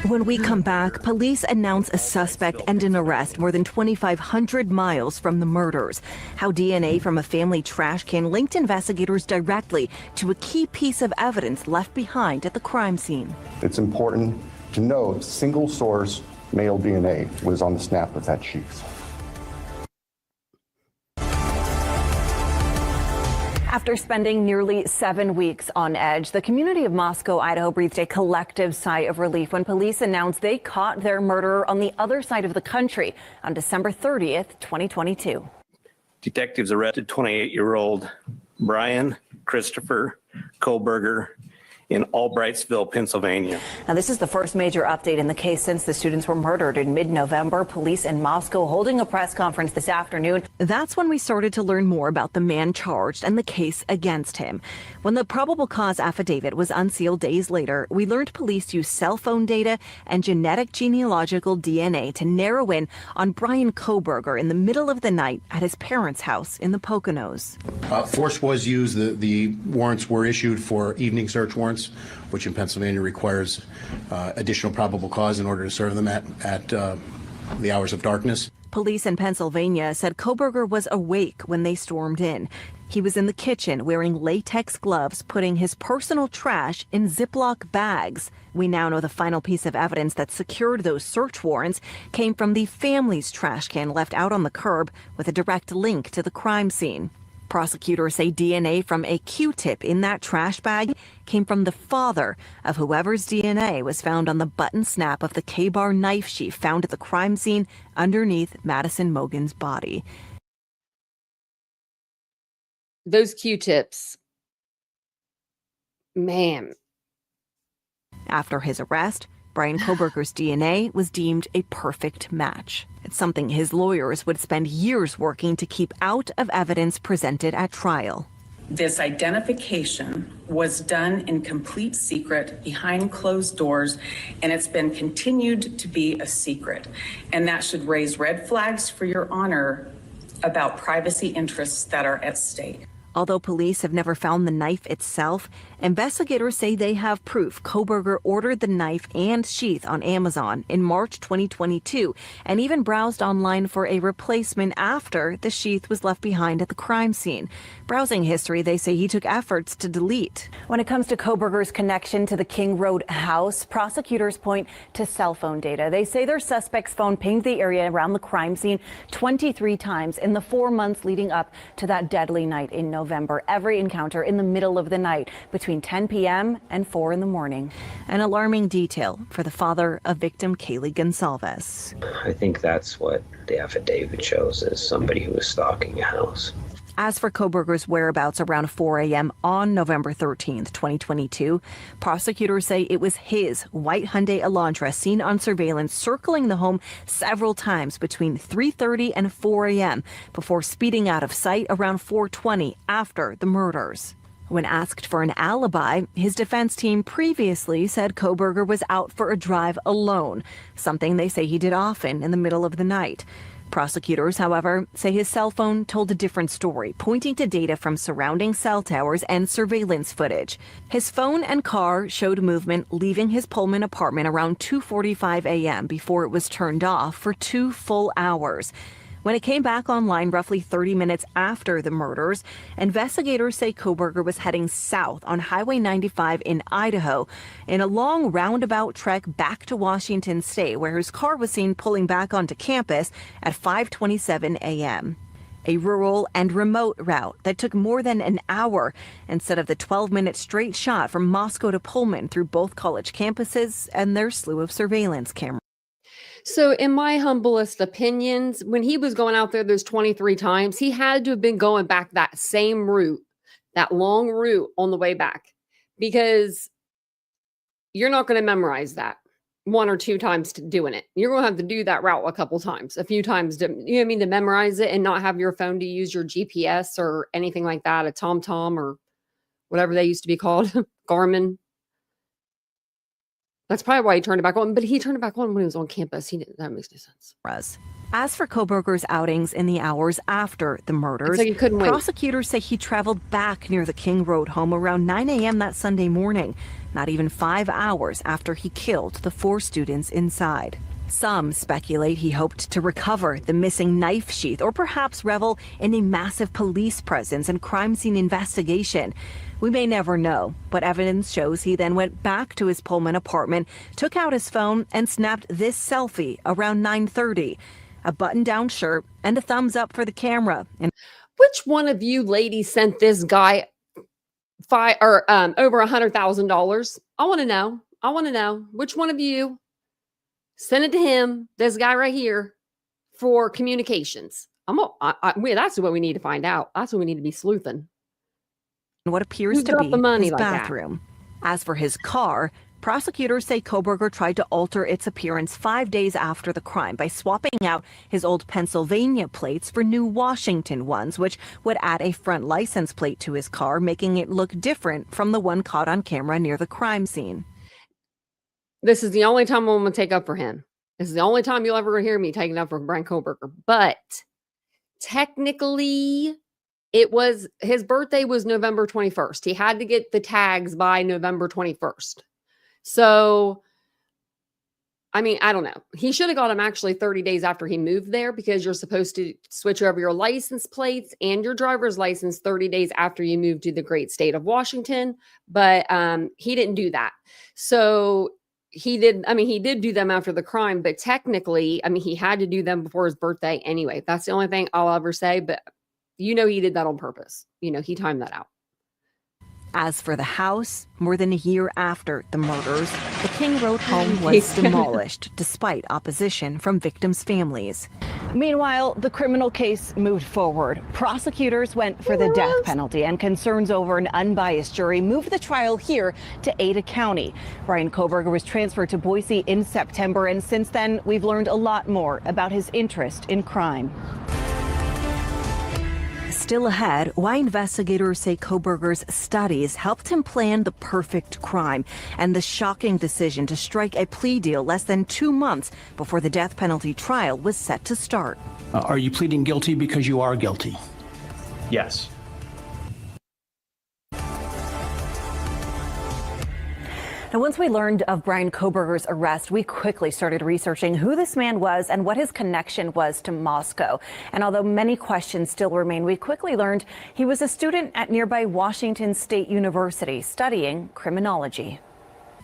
When we come back, police announce a suspect and an arrest more than 2,500 miles from the murders. How DNA from a family trash can linked investigators directly to a key piece of evidence left behind at the crime scene. It's important to know single source male DNA was on the snap of that sheath. After spending nearly 7 weeks on edge, the community of Moscow, Idaho breathed a collective sigh of relief when police announced they caught their murderer on the other side of the country on December 30th, 2022. Detectives arrested 28-year-old Brian Christopher Kohlberger in Albrightsville, Pennsylvania. Now, this is the first major update in the case since the students were murdered in mid-November. Police in Moscow holding a press conference this afternoon. That's when we started to learn more about the man charged and the case against him. When the probable cause affidavit was unsealed days later, we learned police used cell phone data and genetic genealogical DNA to narrow in on Brian Kohlberger in the middle of the night at his parents' house in the Poconos. Force was used. The warrants were issued for evening search warrants, which in Pennsylvania requires additional probable cause in order to serve them at the hours of darkness. Police in Pennsylvania said Kohlberger was awake when they stormed in. He was in the kitchen wearing latex gloves, putting his personal trash in Ziploc bags. We now know the final piece of evidence that secured those search warrants came from the family's trash can left out on the curb with a direct link to the crime scene. Prosecutors say DNA from a Q-tip in that trash bag came from the father of whoever's DNA was found on the button snap of the K-bar knife sheath found at the crime scene underneath Madison Mogen's body. Those Q-tips. Man. After his arrest, Brian Kohlberger's DNA was deemed a perfect match. It's something his lawyers would spend years working to keep out of evidence presented at trial. This identification was done in complete secret behind closed doors, and it's been continued to be a secret. And that should raise red flags for Your Honor about privacy interests that are at stake. Although police have never found the knife itself, investigators say they have proof Kohberger ordered the knife and sheath on Amazon in March 2022 and even browsed online for a replacement after the sheath was left behind at the crime scene. Browsing history they say he took efforts to delete. When it comes to Kohberger's connection to the King Road house, prosecutors point to cell phone data. They say their suspect's phone pinged the area around the crime scene 23 times in the 4 months leading up to that deadly night in November. Every encounter in the middle of the night between 10 p.m. and 4 in the morning. An alarming detail for the father of victim Kaylee Gonsalves. I think that's what the affidavit shows, is somebody who was stalking a house. As for Kohberger's whereabouts around 4 a.m. on November 13th, 2022, prosecutors say it was his white Hyundai Elantra seen on surveillance circling the home several times between 3:30 and 4 a.m. before speeding out of sight around 4:20 after the murders. When asked for an alibi, his defense team previously said Kohberger was out for a drive alone, something they say he did often in the middle of the night. Prosecutors, however, say his cell phone told a different story, pointing to data from surrounding cell towers and surveillance footage. His phone and car showed movement leaving his Pullman apartment around 2:45 a.m. before it was turned off for 2 full hours. When it came back online roughly 30 minutes after the murders, investigators say Kohberger was heading south on Highway 95 in Idaho in a long roundabout trek back to Washington State, where his car was seen pulling back onto campus at 5:27 a.m. A rural and remote route that took more than an hour instead of the 12-minute straight shot from Moscow to Pullman through both college campuses and their slew of surveillance cameras. So in my humblest opinions, when he was going out there those 23 times, he had to have been going back that same route, that long route on the way back, because you're not going to memorize that 1 or 2 times to doing it. You're going to have to do that route a couple times, a few times, to, you know what I mean, to memorize it and not have your phone to use your GPS or anything like that, a TomTom or whatever they used to be called, Garmin. That's probably why he turned it back on, but he turned it back on when he was on campus. That makes no sense. As for Kohberger's outings in the hours after the murders, like he couldn't wait. Prosecutors say he traveled back near the King Road home around 9 a.m. that Sunday morning, not even 5 hours after he killed the 4 students inside. Some speculate he hoped to recover the missing knife sheath or perhaps revel in a massive police presence and crime scene investigation. We may never know, but evidence shows he then went back to his Pullman apartment, took out his phone, and snapped this selfie around 9:30. A button-down shirt and a thumbs up for the camera. And which one of you ladies sent this guy over $100,000? I want to know. I want to know which one of you sent it to him, this guy right here, for communications. That's what we need to find out. That's what we need to be sleuthing. What appears to be his bathroom. As for his car, prosecutors say Kohberger tried to alter its appearance 5 days after the crime by swapping out his old Pennsylvania plates for new Washington ones, which would add a front license plate to his car, making it look different from the one caught on camera near the crime scene. This is the only time I'm going to take up for him. This is the only time you'll ever hear me taking up for Brian Kohberger. But technically, his birthday was November 21st. He had to get the tags by November 21st. So, I mean, I don't know. He should have got them actually 30 days after he moved there, because you're supposed to switch over your license plates and your driver's license 30 days after you move to the great state of Washington. But he didn't do that. So he did do them after the crime, but technically, he had to do them before his birthday anyway. That's the only thing I'll ever say. But he did that on purpose. He timed that out. As for the house, more than a year after the murders, the King Road home was demolished despite opposition from victims' families. Meanwhile, the criminal case moved forward. Prosecutors went for the death penalty, and concerns over an unbiased jury moved the trial here to Ada County. Brian Kohberger was transferred to Boise in September, and since then, we've learned a lot more about his interest in crime. Still ahead, why investigators say Kohberger's studies helped him plan the perfect crime, and the shocking decision to strike a plea deal less than 2 months before the death penalty trial was set to start. Are you pleading guilty because you are guilty? Yes. And once we learned of Bryan Kohberger's arrest, we quickly started researching who this man was and what his connection was to Moscow. And although many questions still remain, we quickly learned he was a student at nearby Washington State University studying criminology.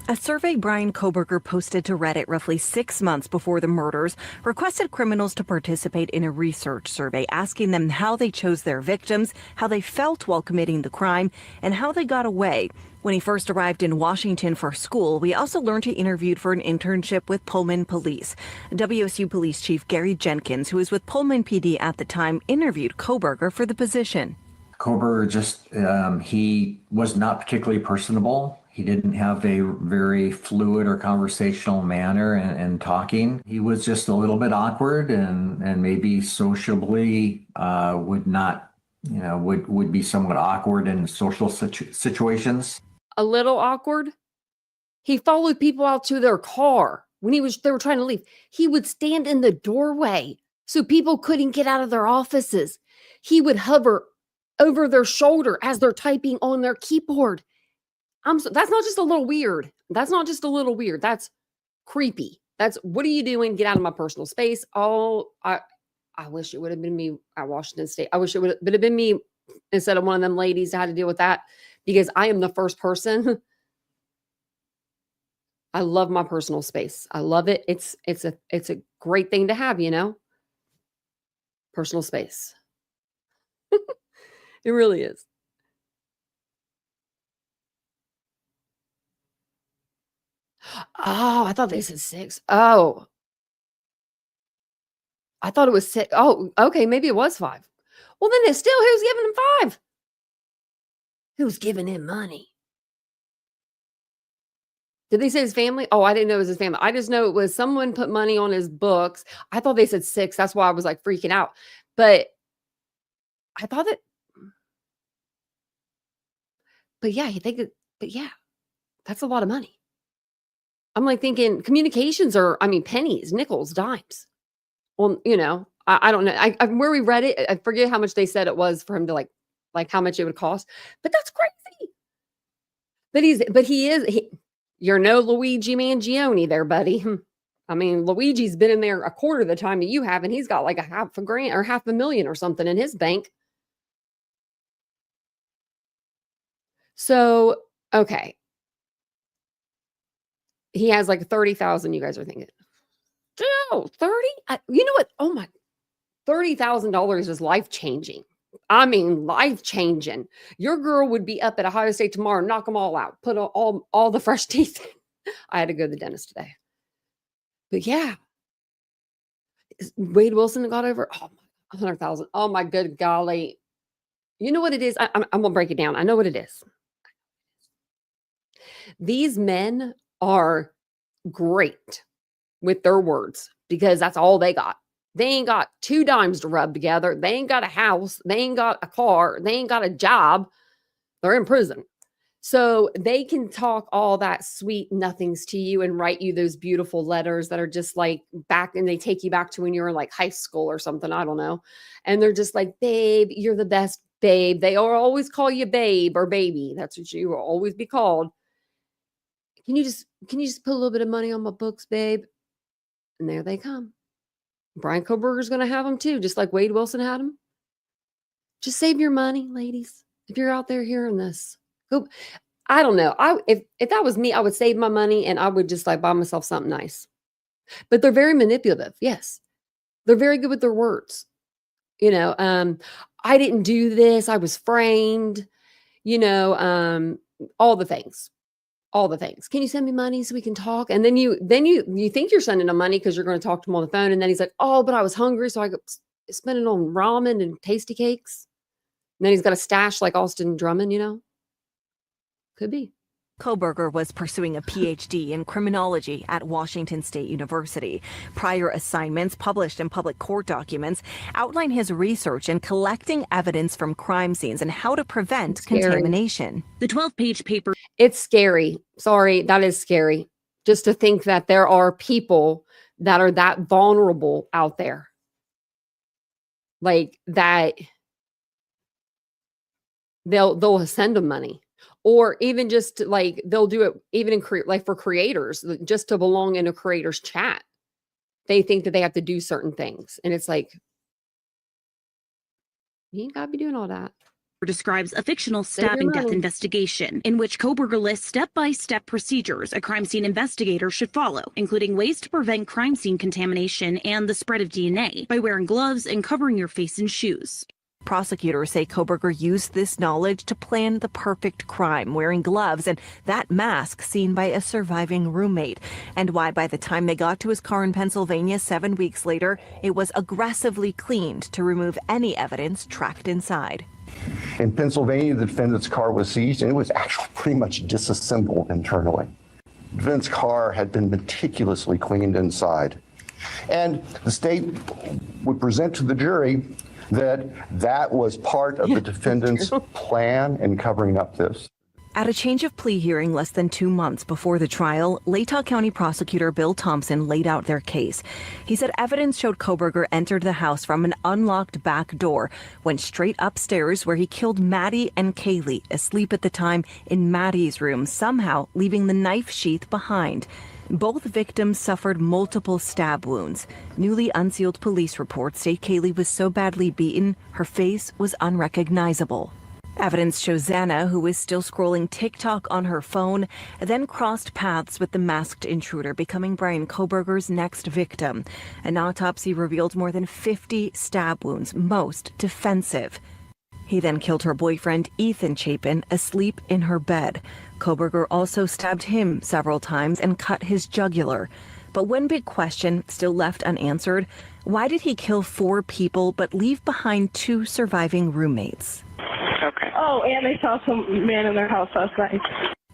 A survey Bryan Kohberger posted to Reddit roughly 6 months before the murders requested criminals to participate in a research survey, asking them how they chose their victims, how they felt while committing the crime, and how they got away. When he first arrived in Washington for school, we also learned he interviewed for an internship with Pullman Police. WSU Police Chief Gary Jenkins, who was with Pullman PD at the time, interviewed Kohberger for the position. Kohberger just, he was not particularly personable. He didn't have a very fluid or conversational manner in talking. He was just a little bit awkward and maybe sociably would not, would be somewhat awkward in social situations. A little awkward. He followed people out to their car when they were trying to leave. He would stand in the doorway so people couldn't get out of their offices. He would hover over their shoulder as they're typing on their keyboard. That's not just a little weird. That's not just a little weird. That's creepy. That's, what are you doing? Get out of my personal space. Oh, I wish it would have been me at Washington State. I wish it would have been me instead of one of them ladies that had to deal with that, because I am the first person. I love my personal space. I love it. It's a great thing to have, personal space. It really is. Oh, I thought they said 6. Oh, I thought it was 6. Oh, okay. Maybe it was 5. Well, then it's still, who's giving him 5? Who's giving him money? Did they say his family? Oh, I didn't know it was his family. I just know it was someone put money on his books. I thought they said 6. That's why I was like freaking out. But I thought that, but yeah, that's a lot of money. I'm like thinking communications are, pennies, nickels, dimes. Well, I don't know. I where we read it, I forget how much they said it was for him to like how much it would cost. But that's crazy. You're no Luigi Mangione there, buddy. Luigi's been in there a quarter of the time that you have, and he's got like $500,000 or $500,000 or something in his bank. So, okay. He has like 30,000, you guys are thinking. No, 30? You know what? Oh my, $30,000 is life-changing. Life-changing. Your girl would be up at Ohio State tomorrow, knock them all out, put all the fresh teeth in. I had to go to the dentist today. But yeah. Wade Wilson got over 100,000. Oh my good golly. You know what it is? I'm going to break it down. I know what it is. These men are great with their words because that's all they got. They ain't got 2 dimes to rub together. They ain't got a house. They ain't got a car. They ain't got a job. They're in prison. So they can talk all that sweet nothings to you and write you those beautiful letters that are just like back, and they take you back to when you were in like high school or something. I don't know. And they're just like, babe, you're the best, babe. They always call you babe or baby. That's what you will always be called. Can you just put a little bit of money on my books, babe? And there they come. Bryan Kohberger's going to have them too, just like Wade Wilson had them. Just save your money, ladies. If you're out there hearing this, go. I don't know. If that was me, I would save my money and I would just like buy myself something nice. But they're very manipulative. Yes, they're very good with their words. I didn't do this. I was framed. All the things. All the things. Can you send me money so we can talk? And then you think you're sending him money because you're going to talk to him on the phone. And then he's like, oh, but I was hungry. So I spent it on ramen and tasty cakes. And then he's got a stash like Austin Drummond, Could be. Kohberger was pursuing a PhD in criminology at Washington State University. Prior assignments published in public court documents outline his research in collecting evidence from crime scenes and how to prevent contamination. The 12-page paper. It's scary. Sorry, that is scary. Just to think that there are people that are that vulnerable out there. Like that they'll send them money. Or even just like they'll do it even in like for creators, just to belong in a creator's chat. They think that they have to do certain things. And it's like, you ain't gotta be doing all that. Describes a fictional stabbing death investigation in which Koberger lists step-by-step procedures a crime scene investigator should follow, including ways to prevent crime scene contamination and the spread of DNA by wearing gloves and covering your face in shoes. Prosecutors say Koberger used this knowledge to plan the perfect crime, wearing gloves and that mask seen by a surviving roommate, and why by the time they got to his car in Pennsylvania 7 weeks later, it was aggressively cleaned to remove any evidence tracked inside. In Pennsylvania, the defendant's car was seized, and it was actually pretty much disassembled internally. The defendant's car had been meticulously cleaned inside. And the state would present to the jury that was part of the defendant's plan in covering up this. At a change of plea hearing less than 2 months before the trial, Latah County Prosecutor Bill Thompson laid out their case. He said evidence showed Koberger entered the house from an unlocked back door, went straight upstairs where he killed Maddie and Kaylee, asleep at the time, in Maddie's room, somehow leaving the knife sheath behind. Both victims suffered multiple stab wounds. Newly unsealed police reports say Kaylee was so badly beaten, her face was unrecognizable. Evidence shows Xana, who was still scrolling TikTok on her phone, then crossed paths with the masked intruder, becoming Bryan Koberger's next victim. An autopsy revealed more than 50 stab wounds, most defensive. He then killed her boyfriend, Ethan Chapin, asleep in her bed. Koberger also stabbed him several times and cut his jugular. But one big question still left unanswered: why did he kill 4 people but leave behind 2 surviving roommates? Okay. Oh, and they saw some man in their house last night.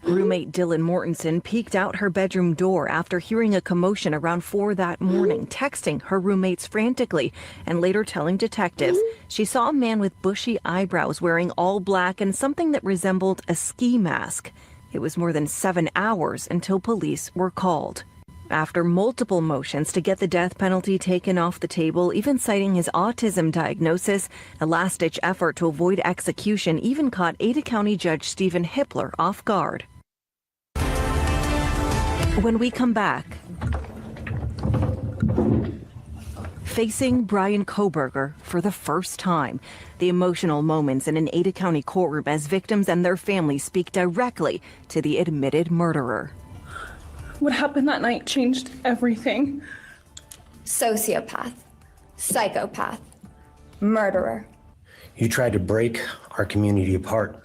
Roommate Dylan Mortensen peeked out her bedroom door after hearing a commotion around 4 that morning, texting her roommates frantically and later telling detectives she saw a man with bushy eyebrows wearing all black and something that resembled a ski mask. It was more than 7 hours until police were called. After multiple motions to get the death penalty taken off the table, even citing his autism diagnosis, a last-ditch effort to avoid execution even caught Ada County Judge Stephen Hippler off guard. When we come back, facing Bryan Koberger for the first time, the emotional moments in an Ada County courtroom as victims and their families speak directly to the admitted murderer. What happened that night changed everything. Sociopath, psychopath, murderer. You tried to break our community apart.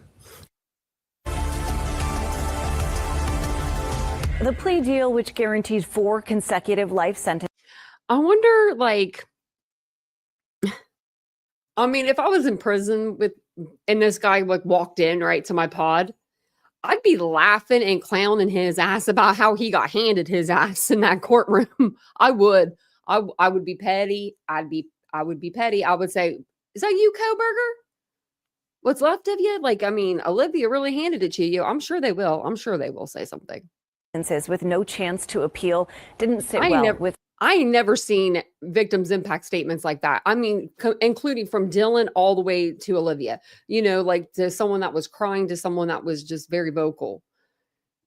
The plea deal, which guaranteed 4 consecutive life sentences. I wonder, like, I mean, if I was in prison and this guy like walked in right to my pod, I'd be laughing and clowning his ass about how he got handed his ass in that courtroom. I would. I would be petty. I would be petty. I would say, "Is that you, Koberger? What's left of you?" Like, I mean, Olivia really handed it to you. I'm sure they will. I'm sure they will say something. With no chance to appeal, didn't sit well with. I ain't never seen victims impact statements like that. I mean, including from Dylan all the way to Olivia, you know, like to someone that was crying to someone that was just very vocal.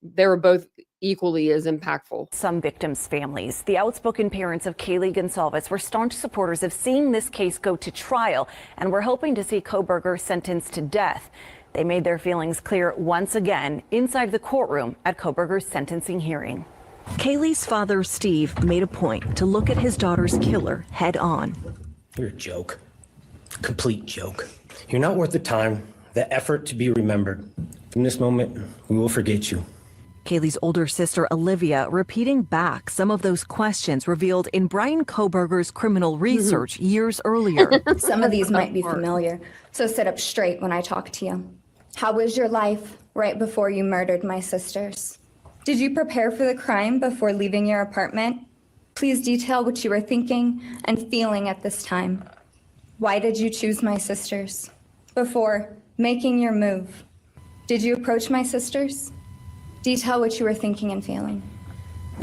They were both equally as impactful. Some victims' families. The outspoken parents of Kaylee Gonsalves were staunch supporters of seeing this case go to trial and were hoping to see Koberger sentenced to death. They made their feelings clear once again inside the courtroom at Koberger's sentencing hearing. Kaylee's father, Steve, made a point to look at his daughter's killer head on. You're a joke. Complete joke. You're not worth the time, the effort to be remembered. From this moment, we will forget you. Kaylee's older sister, Olivia, repeating back some of those questions revealed in Bryan Koberger's criminal research years earlier. Some of these might be familiar, so sit up straight when I talk to you. How was your life right before you murdered my sisters? Did you prepare for the crime before leaving your apartment? Please detail what you were thinking and feeling at this time. Why did you choose my sisters? Before making your move, did you approach my sisters? Detail what you were thinking and feeling.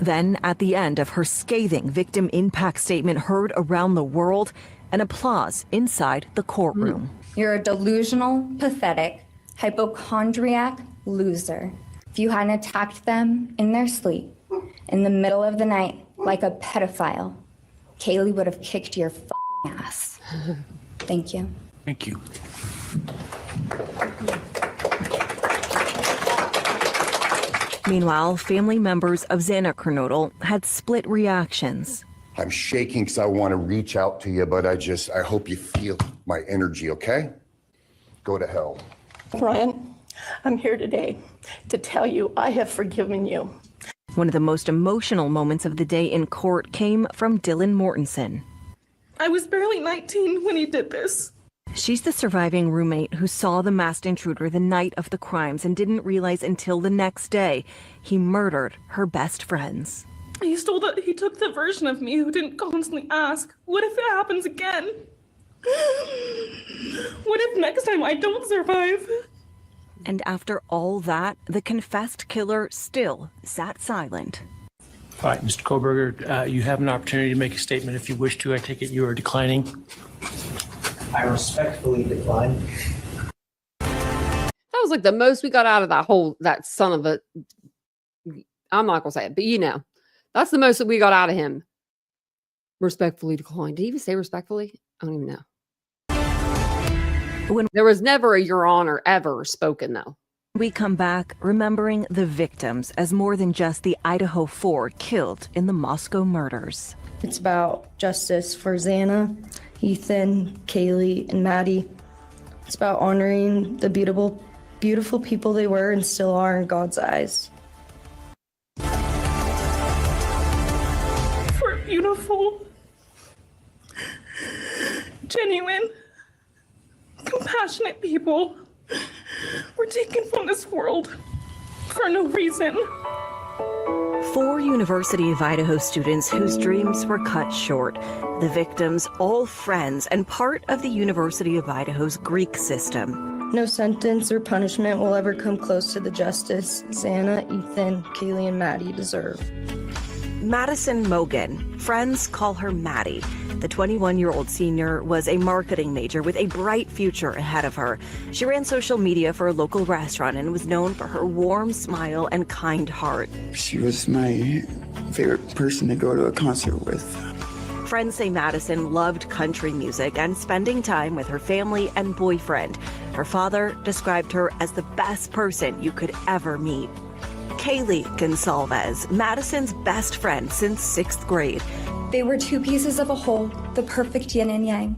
Then, at the end of her scathing victim impact statement heard around the world, an applause inside the courtroom. You're a delusional, pathetic, hypochondriac loser. If you hadn't attacked them in their sleep, in the middle of the night, like a pedophile, Kaylee would have kicked your fucking ass. Thank you. Thank you. Meanwhile, family members of Xana Kernodle had split reactions. I'm shaking because I want to reach out to you, but I hope you feel my energy, okay? Go to hell. Brian, I'm here today to tell you I have forgiven you. One of the most emotional moments of the day in court came from Dylan Mortensen. I was barely 19 when he did this. She's the surviving roommate who saw the masked intruder the night of the crimes and didn't realize until the next day he murdered her best friends. He took the version of me who didn't constantly ask, what if it happens again? What if next time I don't survive? And after all that, the confessed killer still sat silent. All right, Mr. Koberger, you have an opportunity to make a statement if you wish to. I take it you are declining. I respectfully decline. That was like the most we got out of that son of a, I'm not gonna say it, but you know, that's the most that we got out of him. Respectfully decline. Did he even say respectfully? I don't even know. There was never a Your Honor ever spoken though. We come back remembering the victims as more than just the Idaho 4 killed in the Moscow murders. It's about justice for Xana, Ethan, Kaylee, and Maddie. It's about honoring the beautiful people they were and still are in God's eyes. For beautiful, genuine, compassionate people were taken from this world for no reason. 4 University of Idaho students whose dreams were cut short. The victims, all friends and part of the University of Idaho's Greek system. No sentence or punishment will ever come close to the justice Xana, Ethan, Kaylee, and Maddie deserve. Madison Mogan. Friends call her Maddie. The 21-year-old senior was a marketing major with a bright future ahead of her. She ran social media for a local restaurant and was known for her warm smile and kind heart. She was my favorite person to go to a concert with. Friends say Madison loved country music and spending time with her family and boyfriend. Her father described her as the best person you could ever meet. Kaylee Gonsalves, Madison's best friend since 6th grade. They were two pieces of a whole, the perfect yin and yang.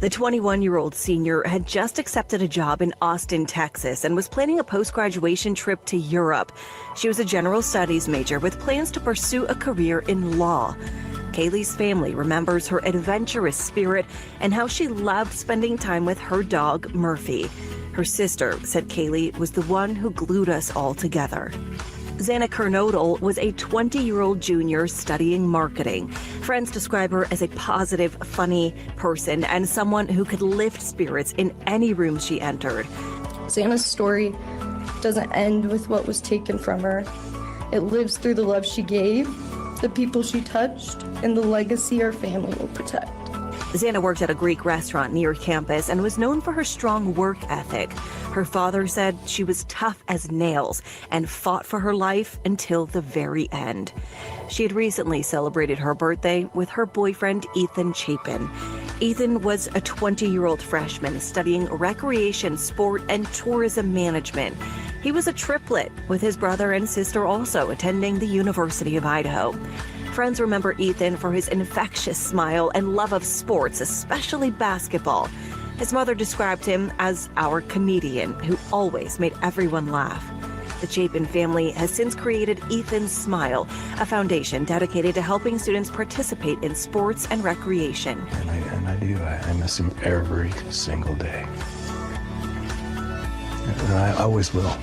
The 21-year-old senior had just accepted a job in Austin, Texas, and was planning a post-graduation trip to Europe. She was a general studies major with plans to pursue a career in law. Kaylee's family remembers her adventurous spirit and how she loved spending time with her dog, Murphy. Her sister said Kaylee was the one who glued us all together. Xana Kernodle was a 20-year-old junior studying marketing. Friends describe her as a positive, funny person and someone who could lift spirits in any room she entered. Xana's story doesn't end with what was taken from her. It lives through the love she gave, the people she touched, and the legacy our family will protect. Xana worked at a Greek restaurant near campus and was known for her strong work ethic. Her father said she was tough as nails and fought for her life until the very end. She had recently celebrated her birthday with her boyfriend, Ethan Chapin. Ethan was a 20-year-old freshman studying recreation, sport, and tourism management. He was a triplet, with his brother and sister also attending the University of Idaho. Friends remember Ethan for his infectious smile and love of sports, especially basketball. His mother described him as our comedian who always made everyone laugh. The Chapin family has since created Ethan's Smile, a foundation dedicated to helping students participate in sports and recreation. I miss him every single day. And I always will.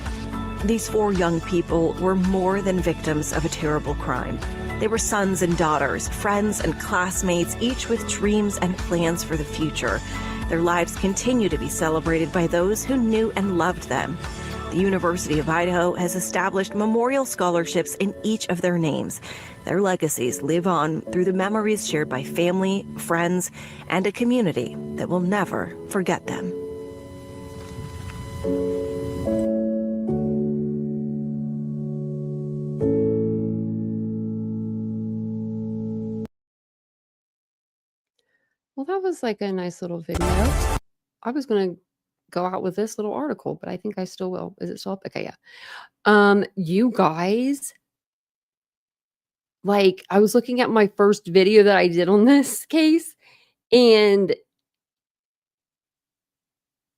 These 4 young people were more than victims of a terrible crime. They were sons and daughters, friends and classmates, each with dreams and plans for the future. Their lives continue to be celebrated by those who knew and loved them. The University of Idaho has established memorial scholarships in each of their names. Their legacies live on through the memories shared by family, friends, and a community that will never forget them. was like a nice little video. I was going to go out with this little article, but I think I still will. Is it still up? Okay, yeah. You guys, like, I was looking at my first video that I did on this case, and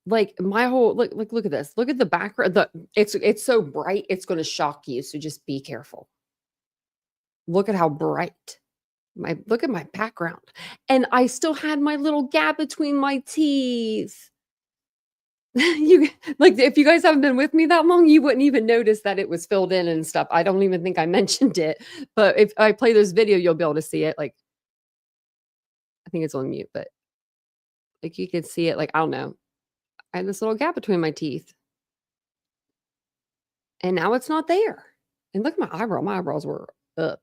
like my whole look at this. Look at the background. It's so bright, it's going to shock you. So just be careful. Look at how bright. Look at my background. And I still had my little gap between my teeth. You like, if you guys haven't been with me that long, you wouldn't even notice that it was filled in and stuff. I don't even think I mentioned it. But if I play this video, you'll be able to see it. Like, I think it's on mute, but like you can see it. Like, I don't know. I had this little gap between my teeth. And now it's not there. And look at my eyebrow. My eyebrows were up.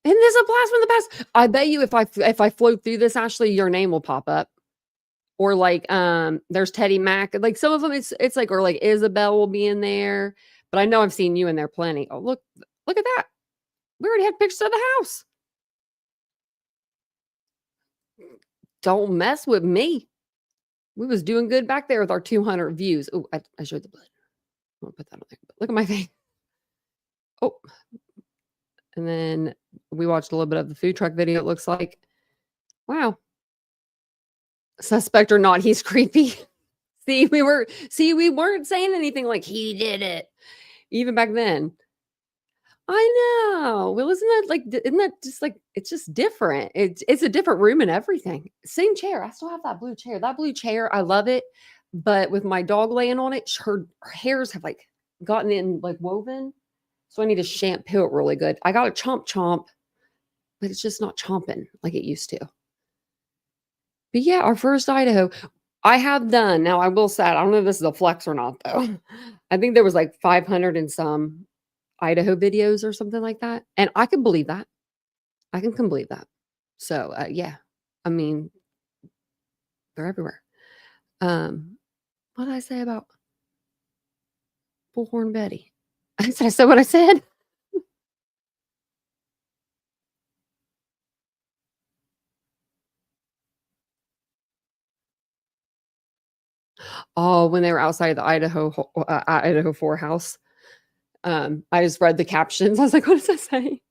And this is a blast from the past. I bet you if I float through this, Ashley, your name will pop up. Or like there's Teddy Mack. Like some of them it's like, or like Isabel will be in there. But I know I've seen you in there plenty. Oh, look at that. We already had pictures of the house. Don't mess with me. We was doing good back there with our 200 views. Oh, I showed the blood. I'll put that on there. But look at my face. Oh. And then we watched a little bit of the food truck video, it looks like. Wow. Suspect or not, he's creepy. See, we weren't saying anything like he did it. Even back then. I know. Well, isn't that just like, it's just different. It's a different room and everything. Same chair. I still have that blue chair. That blue chair, I love it. But with my dog laying on it, her hairs have like gotten in, like woven. So I need to shampoo it really good. I got a chomp, but it's just not chomping like it used to. But yeah, our first Idaho. I have done. Now I will say, I don't know if this is a flex or not though. I think there was like 500 and some Idaho videos or something like that. And I can believe that. I can believe that. So yeah, I mean, they're everywhere. What did I say about Bullhorn Betty? I said what I said. Oh, when they were outside the Idaho 4 house. I just read the captions. I was like, what does that say?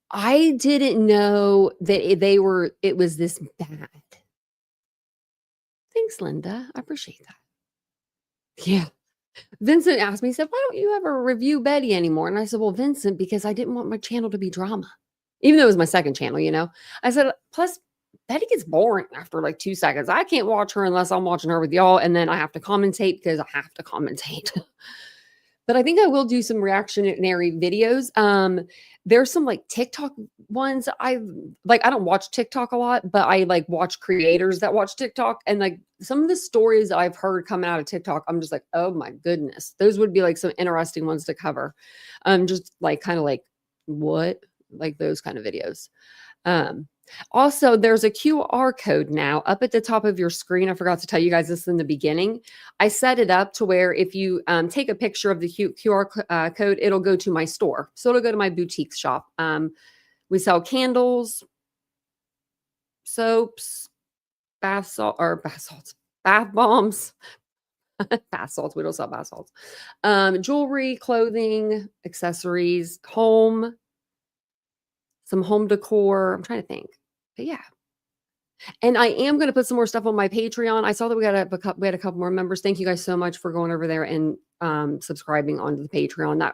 I didn't know that it was this bad. Thanks, Linda. I appreciate that. Yeah. Vincent asked me, he said, why don't you ever review Betty anymore? And I said, well, Vincent, because I didn't want my channel to be drama. Even though it was my second channel, you know? I said, plus Betty gets boring after like 2 seconds. I can't watch her unless I'm watching her with y'all. And then I have to commentate because I have to commentate. But I think I will do some reactionary videos. There's some like TikTok ones. I don't watch TikTok a lot, but I like watch creators that watch TikTok. And like some of the stories I've heard coming out of TikTok, I'm just like, oh my goodness. Those would be like some interesting ones to cover. Just like kind of like what? Like those kind of videos. Also, there's a QR code now up at the top of your screen. I forgot to tell you guys this in the beginning. I set it up to where if you take a picture of the QR code, it'll go to my store. So it'll go to my boutique shop. We sell candles, soaps, bath salts, bath bombs, bath salts. We don't sell bath salts. Jewelry, clothing, accessories, home, some home decor. I'm trying to think, but yeah. And I am going to put some more stuff on my Patreon. I saw that we had a couple more members. Thank you guys so much for going over there and subscribing onto the Patreon. That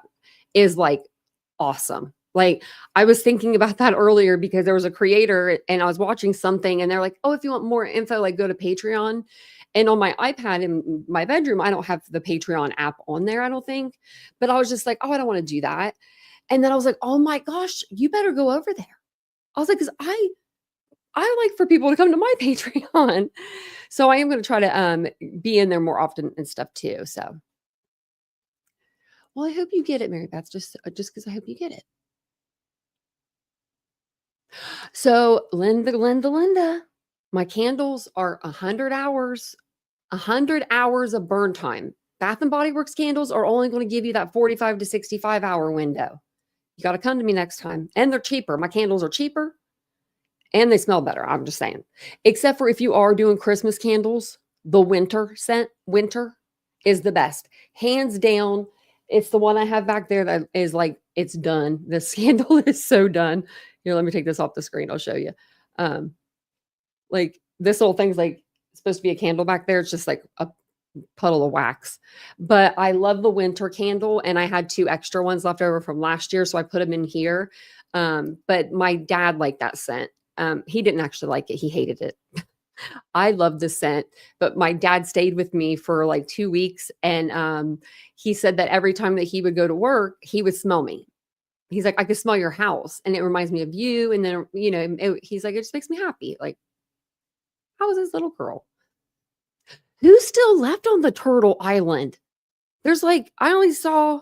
is like awesome. Like I was thinking about that earlier because there was a creator and I was watching something and they're like, oh, if you want more info, like go to Patreon. And on my iPad in my bedroom, I don't have the Patreon app on there, I don't think. But I was just like, oh, I don't want to do that. And then I was like, oh my gosh, you better go over there. I was like, because I like for people to come to my Patreon. So I am going to try to be in there more often and stuff too. So, well, I hope you get it, Mary Beth, just because I hope you get it. So Linda, my candles are 100 hours, 100 hours of burn time. Bath and Body Works candles are only going to give you that 45 to 65 hour window. You got to come to me next time. And they're cheaper. My candles are cheaper and they smell better. I'm just saying. Except for if you are doing Christmas candles, the winter scent, winter is the best. Hands down. It's the one I have back there that is like, it's done. This candle is so done. Here, let me take this off the screen. I'll show you. Like this whole thing's like supposed to be a candle back there. It's just like a puddle of wax. But I love the winter candle, and I had 2 extra ones left over from last year, so I put them in here. But my dad liked that scent. He didn't actually like it. He hated it. I love the scent, but my dad stayed with me for like 2 weeks, and he said that every time that he would go to work, he would smell me. He's like, I could smell your house, and it reminds me of you. And then, he's like, it just makes me happy. Like, how was this little girl? Who's still left on the Turtle Island? There's like, I saw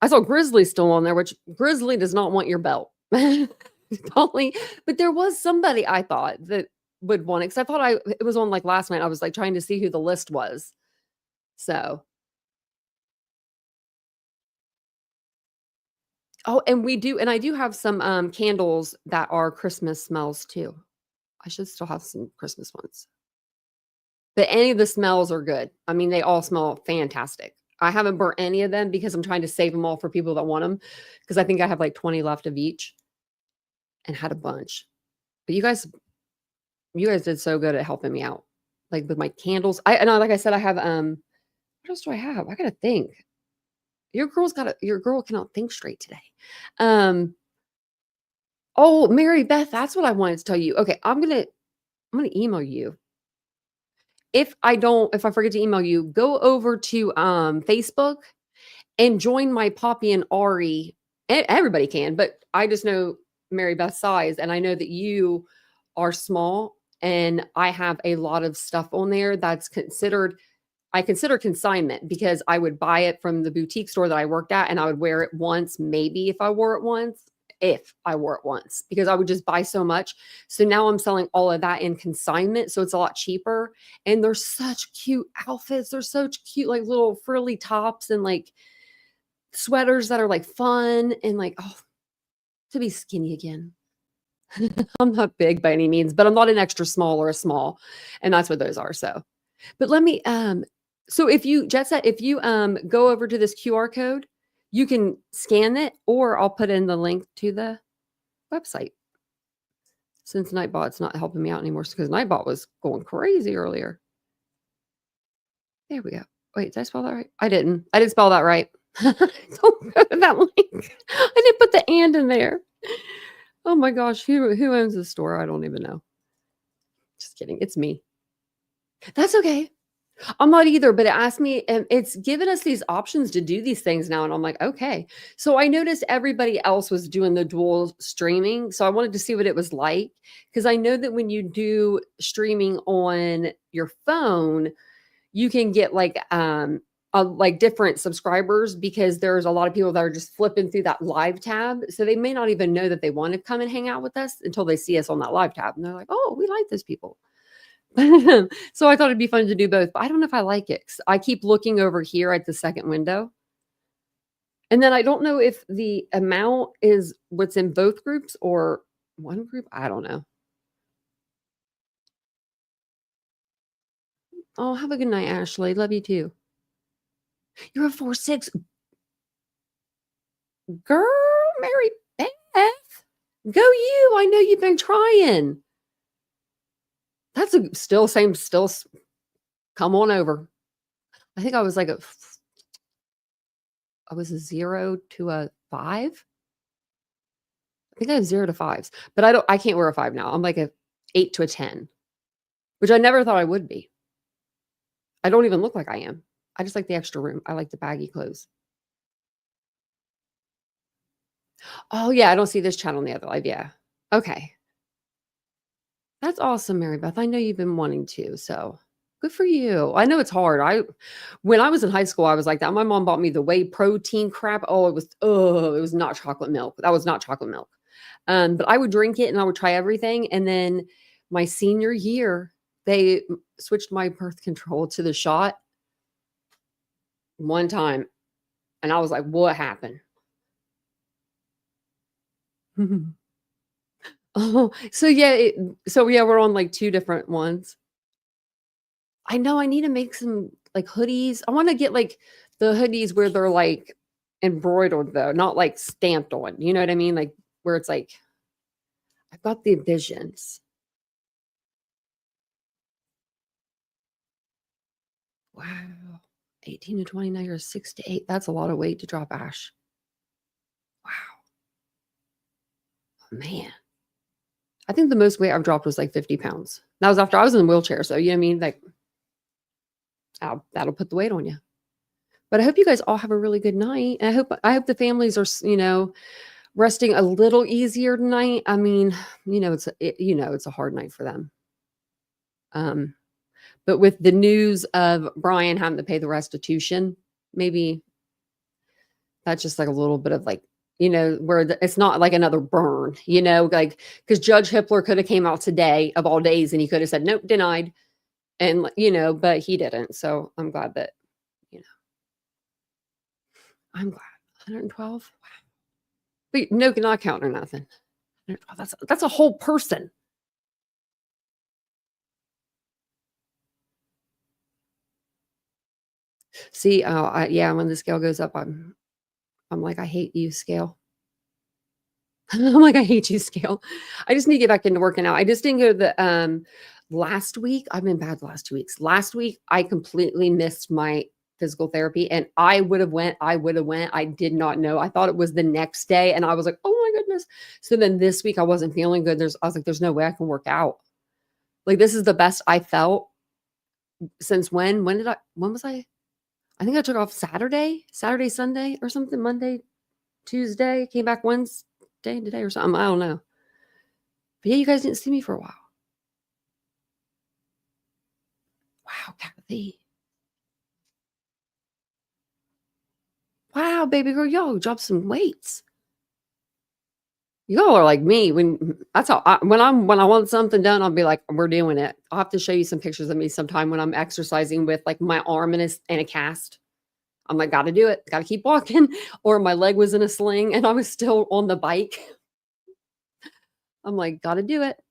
Grizzly still on there, which Grizzly does not want your belt. But there was somebody I thought that would want it, because I thought it was on like last night. I was like trying to see who the list was. So. Oh, and I do have some candles that are Christmas smells too. I should still have some Christmas ones. But any of the smells are good. I mean, they all smell fantastic. I haven't burnt any of them because I'm trying to save them all for people that want them, because I think I have like 20 left of each and had a bunch. But you guys did so good at helping me out. Like with my candles. Like I said, I have what else do I have? I gotta think. Your girl cannot think straight today. Oh, Mary Beth, that's what I wanted to tell you. Okay, I'm gonna email you. If I forget to email you, go over to Facebook and join my Poppy and Ari. Everybody can, but I just know Mary Beth's size, and I know that you are small, and I have a lot of stuff on there that's I consider consignment, because I would buy it from the boutique store that I worked at, and I would wear it once, maybe if I wore it once, because I would just buy so much. So now I'm selling all of that in consignment. So it's a lot cheaper. And they're such cute outfits. They're such cute, like little frilly tops and like sweaters that are like fun and like, oh, to be skinny again. I'm not big by any means, but I'm not an extra small or a small. And that's what those are. So, but let me, so if you, Jet Set, if you go over to this QR code, you can scan it, or I'll put in the link to the website. Since Nightbot's not helping me out anymore, because Nightbot was going crazy earlier. There we go. Wait, did I spell that right? I didn't spell that right. Don't go to that link. I didn't put the and in there. Oh my gosh, who owns the store? I don't even know. Just kidding. It's me. That's okay. I'm not either, but it asked me, and it's given us these options to do these things now. And I'm like, okay. So I noticed everybody else was doing the dual streaming. So I wanted to see what it was like, because I know that when you do streaming on your phone, you can get like different subscribers, because there's a lot of people that are just flipping through that live tab. So they may not even know that they want to come and hang out with us until they see us on that live tab. And they're like, oh, we like those people. So I thought it'd be fun to do both, but I don't know if I like it. I keep looking over here at the second window. And then I don't know if the amount is what's in both groups or one group. I don't know. Oh, have a good night, Ashley. Love you too. You're a 4-6. Girl, Mary Beth. Go you. I know you've been trying. That's still come on over. I think I was like I was a 0 to a 5. I think I have 0 to 5s, but I can't wear a 5 now. I'm like a 8 to a 10, which I never thought I would be. I don't even look like I am. I just like the extra room. I like the baggy clothes. Oh yeah, I don't see this channel in the other live. Yeah. Okay. That's awesome, Mary Beth. I know you've been wanting to, so good for you. I know it's hard. When I was in high school, I was like that. My mom bought me the whey protein crap. Oh, it was not chocolate milk. That was not chocolate milk. But I would drink it and I would try everything. And then my senior year, they switched my birth control to the shot one time. And I was like, what happened? Oh, so yeah, we're on like 2 different ones. I know I need to make some like hoodies. I want to get like the hoodies where they're like embroidered though, not like stamped on. You know what I mean? Like where it's like I've got the visions. Wow. 18 to 29 or 6 to 8. That's a lot of weight to drop, Ash. Wow. Oh, man. I think the most weight I've dropped was like 50 pounds. That was after I was in the wheelchair. So, you know what I mean? Like, that'll put the weight on you. But I hope you guys all have a really good night. And I hope the families are, resting a little easier tonight. I mean, it's a hard night for them. But with the news of Brian having to pay the restitution, maybe that's just like a little bit of like, where it's not like another burn, like, because Judge Hippler could have came out today of all days and he could have said, nope, denied. And, but he didn't. So I'm glad that, I'm glad. 112. Wow. But no, not counting or nothing. 112, that's a whole person. See, when the scale goes up, I'm like, I hate you, scale. I'm like, I hate you, scale. I just need to get back into working out. I just didn't go to the last week. I've been bad the last 2 weeks. Last week, I completely missed my physical therapy and I would have went. I did not know. I thought it was the next day and I was like, oh my goodness. So then this week I wasn't feeling good. I was like, there's no way I can work out. Like this is the best I felt since when? When was I? I think I took off Saturday, Sunday or something, Monday, Tuesday, came back Wednesday today or something. I don't know. But yeah, you guys didn't see me for a while. Wow, Kathy. Wow, baby girl, y'all dropped some weights. Y'all are like me when I want something done, I'll be like, we're doing it. I'll have to show you some pictures of me sometime when I'm exercising with like my arm in a cast. I'm like, gotta do it, gotta keep walking. Or my leg was in a sling and I was still on the bike. I'm like, gotta do it.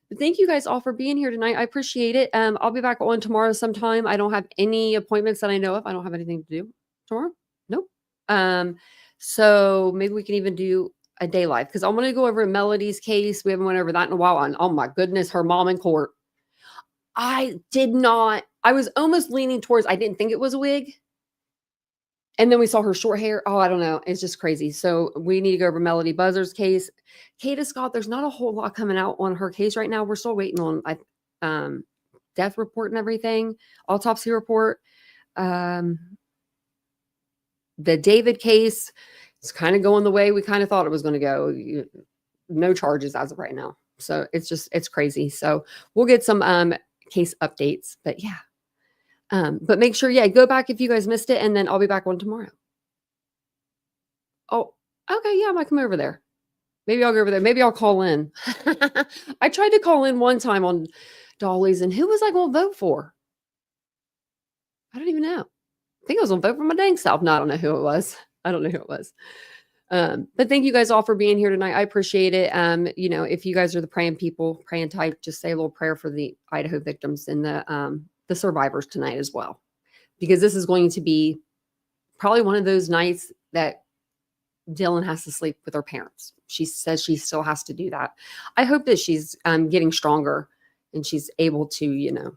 But thank you guys all for being here tonight. I appreciate it. I'll be back on tomorrow sometime. I don't have any appointments that I know of. I don't have anything to do tomorrow. Nope. So maybe we can even do a day live because I'm going to go over Melody's case. We haven't went over that in a while. And oh my goodness, her mom in court. I was almost leaning towards, I didn't think it was a wig. And then we saw her short hair. Oh, I don't know. It's just crazy. So we need to go over Melody Buzzard's case. Kata Scott, there's not a whole lot coming out on her case right now. We're still waiting on death report and everything, autopsy report. The David case is kind of going the way we kind of thought it was going to go. No charges as of right now. So it's crazy. So we'll get some case updates. But yeah. But make sure, go back if you guys missed it, and then I'll be back on tomorrow. Oh, okay, yeah, I might come over there. Maybe I'll go over there. Maybe I'll call in. I tried to call in one time on Dolly's, and who was I going to vote for? I don't even know. I think I was going to vote for my dang self. No, I don't know who it was. But thank you guys all for being here tonight. I appreciate it. If you guys are the praying people, praying type, just say a little prayer for the Idaho victims and the survivors tonight as well, because this is going to be probably one of those nights that Dylan has to sleep with her parents. She says she still has to do that. I hope that she's getting stronger and she's able to,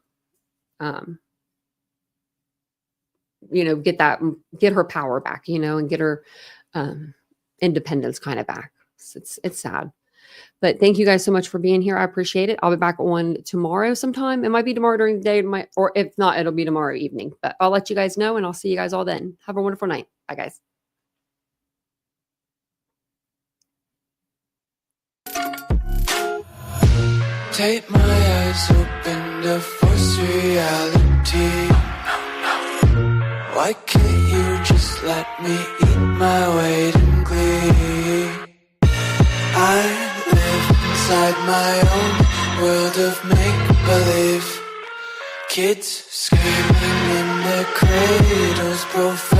get her power back, and get her independence kind of back. It's sad. But thank you guys so much for being here. I appreciate it. I'll be back on tomorrow sometime. It might be tomorrow during the day, or if not, it'll be tomorrow evening. But I'll let you guys know, and I'll see you guys all then. Have a wonderful night. Bye, guys. Take my eyes open to force reality. Why can't you just let me eat my weight in glee? I inside my own world of make-believe. Kids screaming in their cradles, profane.